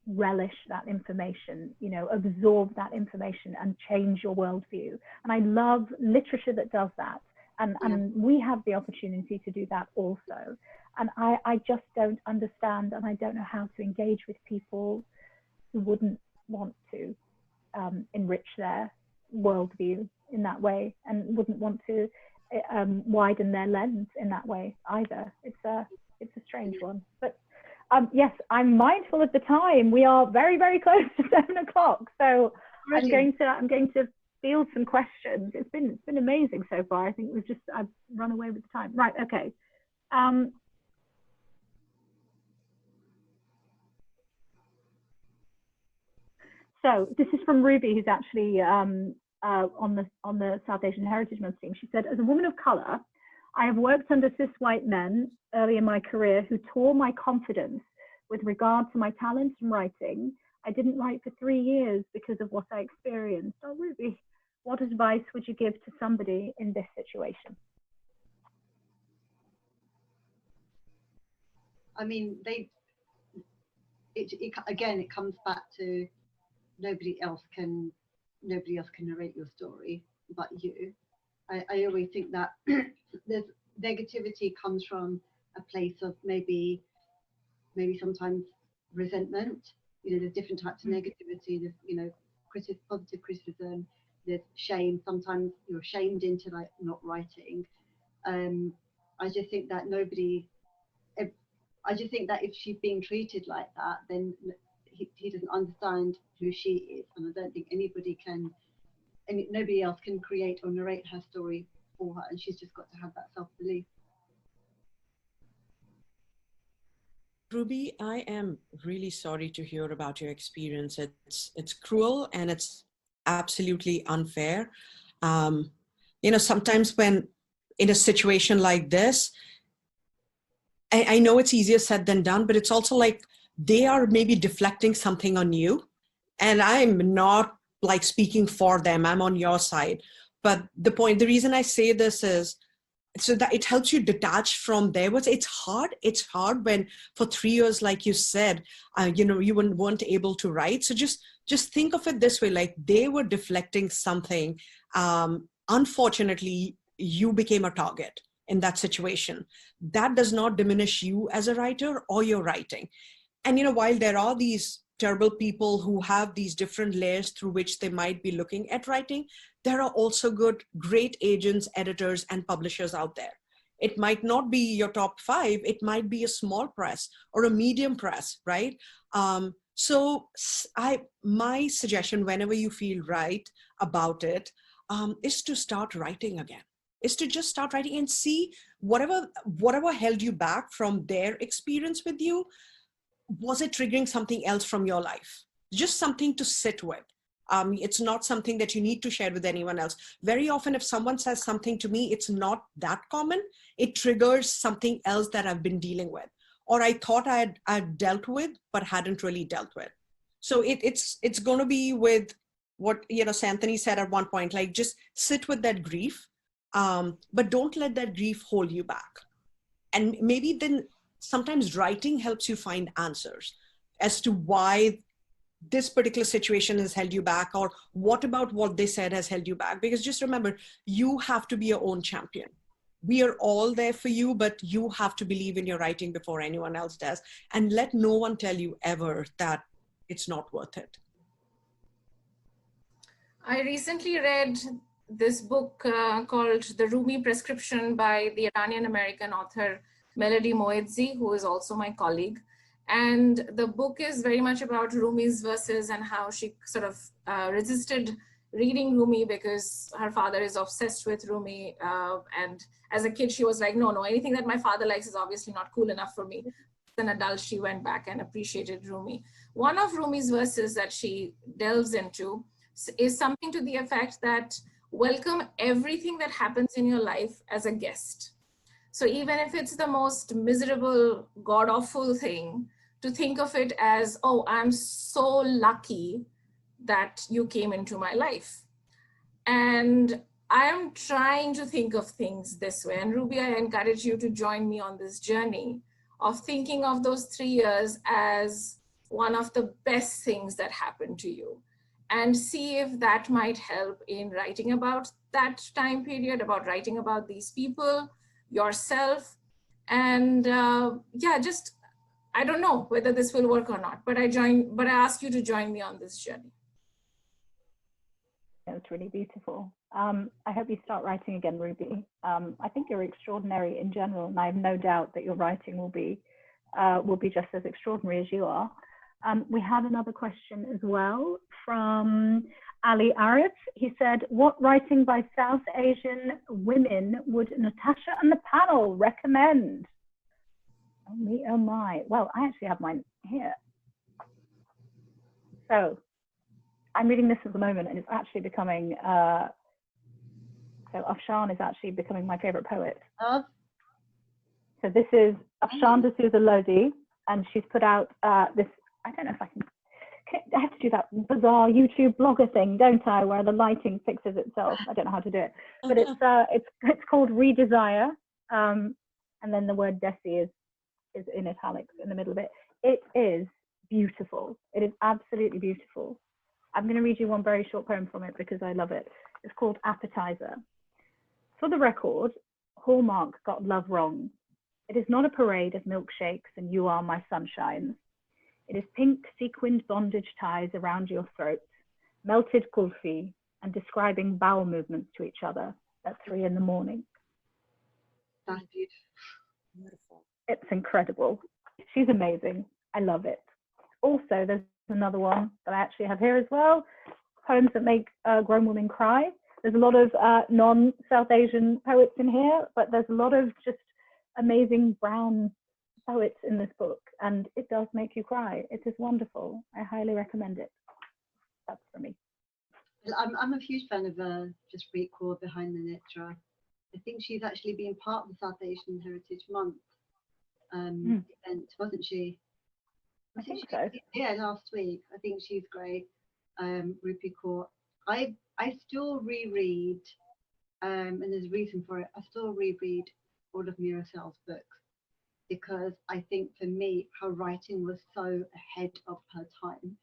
relish that information, you know, absorb that information and change your worldview. And I love literature that does that. And we have the opportunity to do that also. And I just don't understand, and I don't know how to engage with people who wouldn't want to enrich their worldview in that way, and wouldn't want to widen their lens in that way either. It's a strange one. But yes, I'm mindful of the time. We are very, very close to 7 o'clock. So I'm going to field some questions. It's been amazing so far. I think I've run away with the time. Right, okay. So this is from Ruby, who's actually on the South Asian Heritage Month team. She said, as a woman of color, I have worked under cis white men early in my career who tore my confidence with regard to my talents in writing. I didn't write for 3 years because of what I experienced. Oh, Ruby, what advice would you give to somebody in this situation? I mean, again, it comes back to nobody else can narrate your story but you. I always think that there's negativity comes from a place of maybe sometimes resentment. You know, there's different types of negativity. There's, you know, positive criticism. There's shame. Sometimes you're shamed into like not writing. I just think that if she's being treated like that, then he doesn't understand who she is, and I don't think nobody else can create or narrate her story for her, and she's just got to have that self-belief. Ruby, I am really sorry to hear about your experience. It's cruel and it's absolutely unfair. You know, sometimes when in a situation like this, I know it's easier said than done, but it's also like they are maybe deflecting something on you. And I'm not like speaking for them, I'm on your side. But the reason I say this is so that it helps you detach from their words. It's hard when for 3 years, like you said, you know, you weren't able to write. So just think of it this way, like they were deflecting something. Unfortunately, you became a target in that situation. That does not diminish you as a writer or your writing. And, you know, while there are these terrible people who have these different layers through which they might be looking at writing, there are also great agents, editors, and publishers out there. It might not be your top 5, it might be a small press or a medium press, right? So my suggestion, whenever you feel right about it, is to start writing again. Is to just start writing and see whatever held you back from their experience with you. Was it triggering something else from your life? Just something to sit with. It's not something that you need to share with anyone else. Very often, if someone says something to me, it's not that common. It triggers something else that I've been dealing with, or I thought I'd dealt with, but hadn't really dealt with. So it's going to be with what, you know, Sayantani said at one point, like just sit with that grief, but don't let that grief hold you back. And maybe then sometimes writing helps you find answers as to why this particular situation has held you back, or what about what they said has held you back. Because just remember, you have to be your own champion. We are all there for you, but you have to believe in your writing before anyone else does. And let no one tell you ever that it's not worth it. I recently read this book called The Rumi Prescription by the Iranian-American author Melody Moedzi, who is also my colleague. And the book is very much about Rumi's verses and how she sort of resisted reading Rumi because her father is obsessed with Rumi. And as a kid, she was like, no, anything that my father likes is obviously not cool enough for me. As an adult, she went back and appreciated Rumi. One of Rumi's verses that she delves into is something to the effect that welcome everything that happens in your life as a guest. So even if it's the most miserable, god-awful thing, to think of it as, oh, I'm so lucky that you came into my life. And I am trying to think of things this way. And Ruby, I encourage you to join me on this journey of thinking of those 3 years as one of the best things that happened to you. And see if that might help in writing about that time period, about writing about these people, yourself. And yeah, just, I don't know whether this will work or not, but I ask you to join me on this journey. It's really beautiful. I hope you start writing again, Ruby. I think you're extraordinary in general, and I have no doubt that your writing will be just as extraordinary as you are. We have another question as well from Ali Arif. He said, what writing by South Asian women would Natasha and the panel recommend? Oh me, oh my. Well, I actually have mine here. So I'm reading this at the moment, and it's actually becoming, so Afshan is actually becoming my favorite poet. So this is Afshan D'Souza Lodi, and she's put out this, I don't know if I have to do that bizarre YouTube blogger thing, don't I, where the lighting fixes itself. I don't know how to do it, but it's called Redesire, and then the word Desi is in italics in the middle of it. It is beautiful. It is absolutely beautiful. I'm going to read you one very short poem from it because I love it. It's called Appetizer. For the record, Hallmark got love wrong. It is not a parade of milkshakes and you are my sunshine. It is pink sequined bondage ties around your throat, melted kulfi, and describing bowel movements to each other at 3 in the morning. That's beautiful. Beautiful. It's incredible. She's amazing. I love it. Also, there's another one that I actually have here as well, poems that make grown women cry. There's a lot of non-South Asian poets in here, but there's a lot of just amazing brown poets in this book, and it does make you cry. It is wonderful. I highly recommend it. That's for me. I'm a huge fan of just Kaur behind the Netra. I think she's actually been part of the South Asian Heritage Month event, wasn't she? I think so. Yeah, last week. I think she's great. Rupi Kaur. I still reread, and there's a reason for it. I still reread all of Mira Sel's books because I think for me, her writing was so ahead of her time.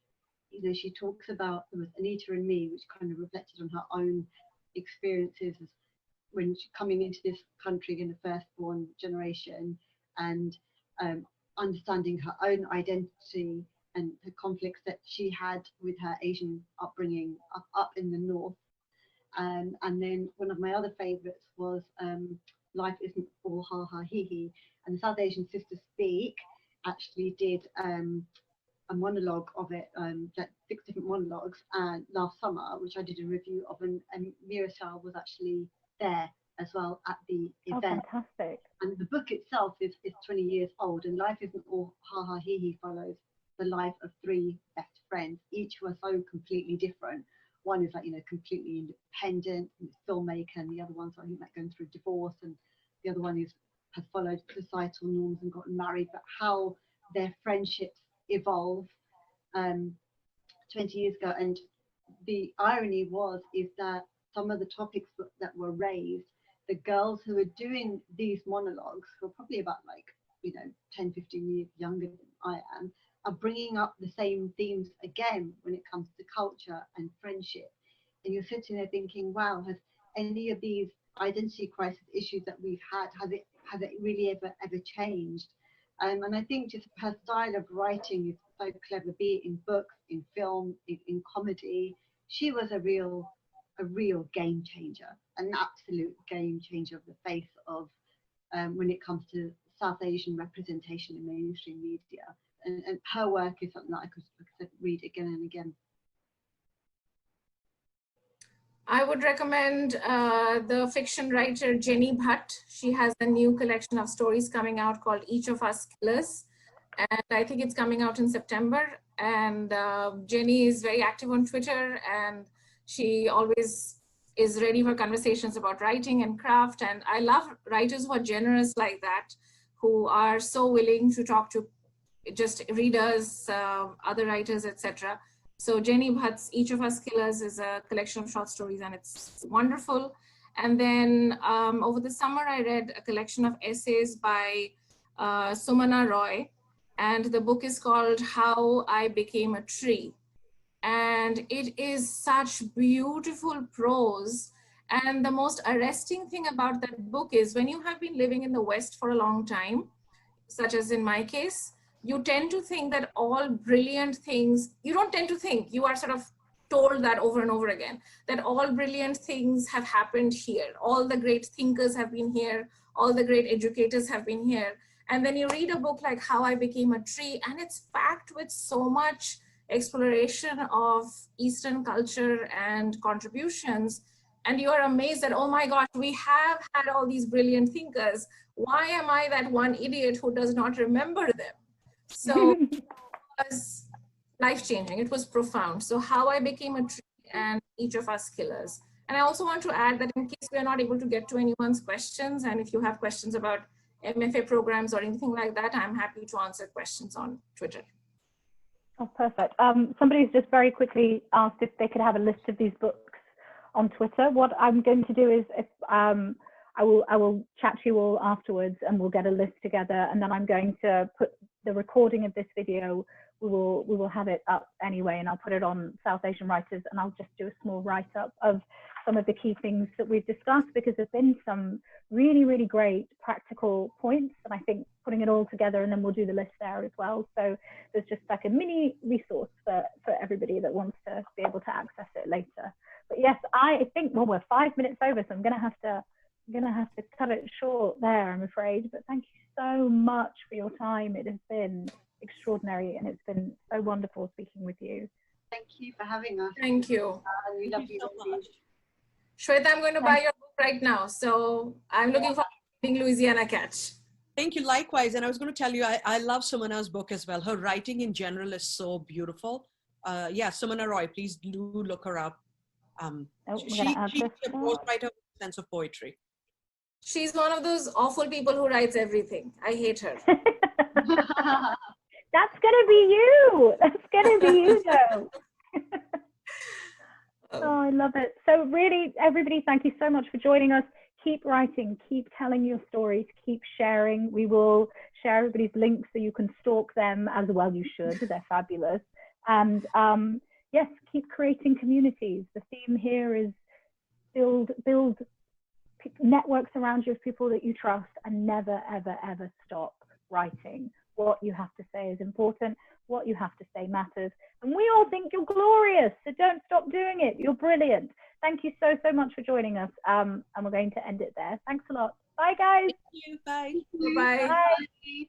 You know, she talks about there was Anita and Me, which kind of reflected on her own experiences when she coming into this country in the firstborn generation, and understanding her own identity and the conflicts that she had with her Asian upbringing up in the north. And then one of my other favorites was Life Isn't All Ha Ha Hee Hee. And the South Asian Sisters Speak actually did a monologue of it, like 6 different monologues, and last summer, which I did a review of, and Mirasal was actually there as well at the event. Oh, fantastic. And the book itself is 20 years old, and Life Isn't All Ha Ha Hee Hee follows the life of 3 best friends. Each were so completely different. One is like, you know, completely independent, filmmaker, and the other one's I think like going through divorce, and the other one has followed societal norms and gotten married, but how their friendships evolve 20 years ago. And the irony is that some of the topics that were raised, the girls who were doing these monologues, who are probably about like, you know, 10, 15 years younger than I am, are bringing up the same themes again when it comes to culture and friendship. And you're sitting there thinking, wow, has any of these identity crisis issues that we've had, has it really ever changed? And I think just her style of writing is so clever, be it in books, in film, in comedy. she was a real game changer, an absolute game changer of the face of when it comes to South Asian representation in mainstream media. And her work is something that I could read again and again. I would recommend the fiction writer Jenny Bhatt. She has a new collection of stories coming out called Each of Us Killers. And I think it's coming out in September. And Jenny is very active on Twitter, and she always is ready for conversations about writing and craft. And I love writers who are generous like that, who are so willing to talk to just readers, other writers, etc. So Jenny Bhatt's Each of Us Killers is a collection of short stories, and it's wonderful. And then over the summer, I read a collection of essays by Sumana Roy, and the book is called How I Became a Tree. And it is such beautiful prose. And the most arresting thing about that book is when you have been living in the West for a long time, such as in my case, you tend to think that all brilliant things, you don't tend to think, you are sort of told that over and over again, that all brilliant things have happened here. All the great thinkers have been here. All the great educators have been here. And then you read a book like How I Became a Tree, and it's packed with so much exploration of Eastern culture and contributions. And you are amazed that, oh my gosh, we have had all these brilliant thinkers. Why am I that one idiot who does not remember them? So it was life-changing. It was profound. So How I Became a Tree and Each of Us Killers. And I also want to add that in case we are not able to get to anyone's questions, and if you have questions about MFA programs or anything like that, I'm happy to answer questions on Twitter. Oh, perfect. Somebody's just very quickly asked if they could have a list of these books on Twitter. What I'm going to do is, if I will chat to you all afterwards, and we'll get a list together, and then I'm going to put the recording of this video. We will have it up anyway, and I'll put it on South Asian Writers, and I'll just do a small write-up of some of the key things that we've discussed, because there's been some really, really great practical points, and I think putting it all together, and then we'll do the list there as well. So there's just like a mini resource for everybody that wants to be able to access it later. But yes, I think, well, we're 5 minutes over, so I'm gonna have to cut it short there, I'm afraid. But thank you so much for your time. It has been extraordinary, and it's been so wonderful speaking with you. Thank you for having us. Thank you. We love you so much. Shweta, I'm going to buy your book right now. So I'm looking for Louisiana Catch. Thank you, likewise. And I was going to tell you, I love Sumana's book as well. Her writing in general is so beautiful. Yeah, Sumana Roy, please do look her up. She's a prose writer with a sense of poetry. She's one of those awful people who writes everything. I hate her. That's gonna be you. That's gonna be you, though. Oh, I love it. So really, everybody, thank you so much for joining us. Keep writing, keep telling your stories, keep sharing. We will share everybody's links so you can stalk them as well. You should. They're fabulous. And yes, keep creating communities. The theme here is build networks around you of people that you trust, and never, ever, ever stop writing. What you have to say is important. What you have to say matters. And we all think you're glorious, so don't stop doing it. You're brilliant. Thank you so, so much for joining us. And we're going to end it there. Thanks a lot. Bye, guys. Thank you. Bye. Bye. Bye.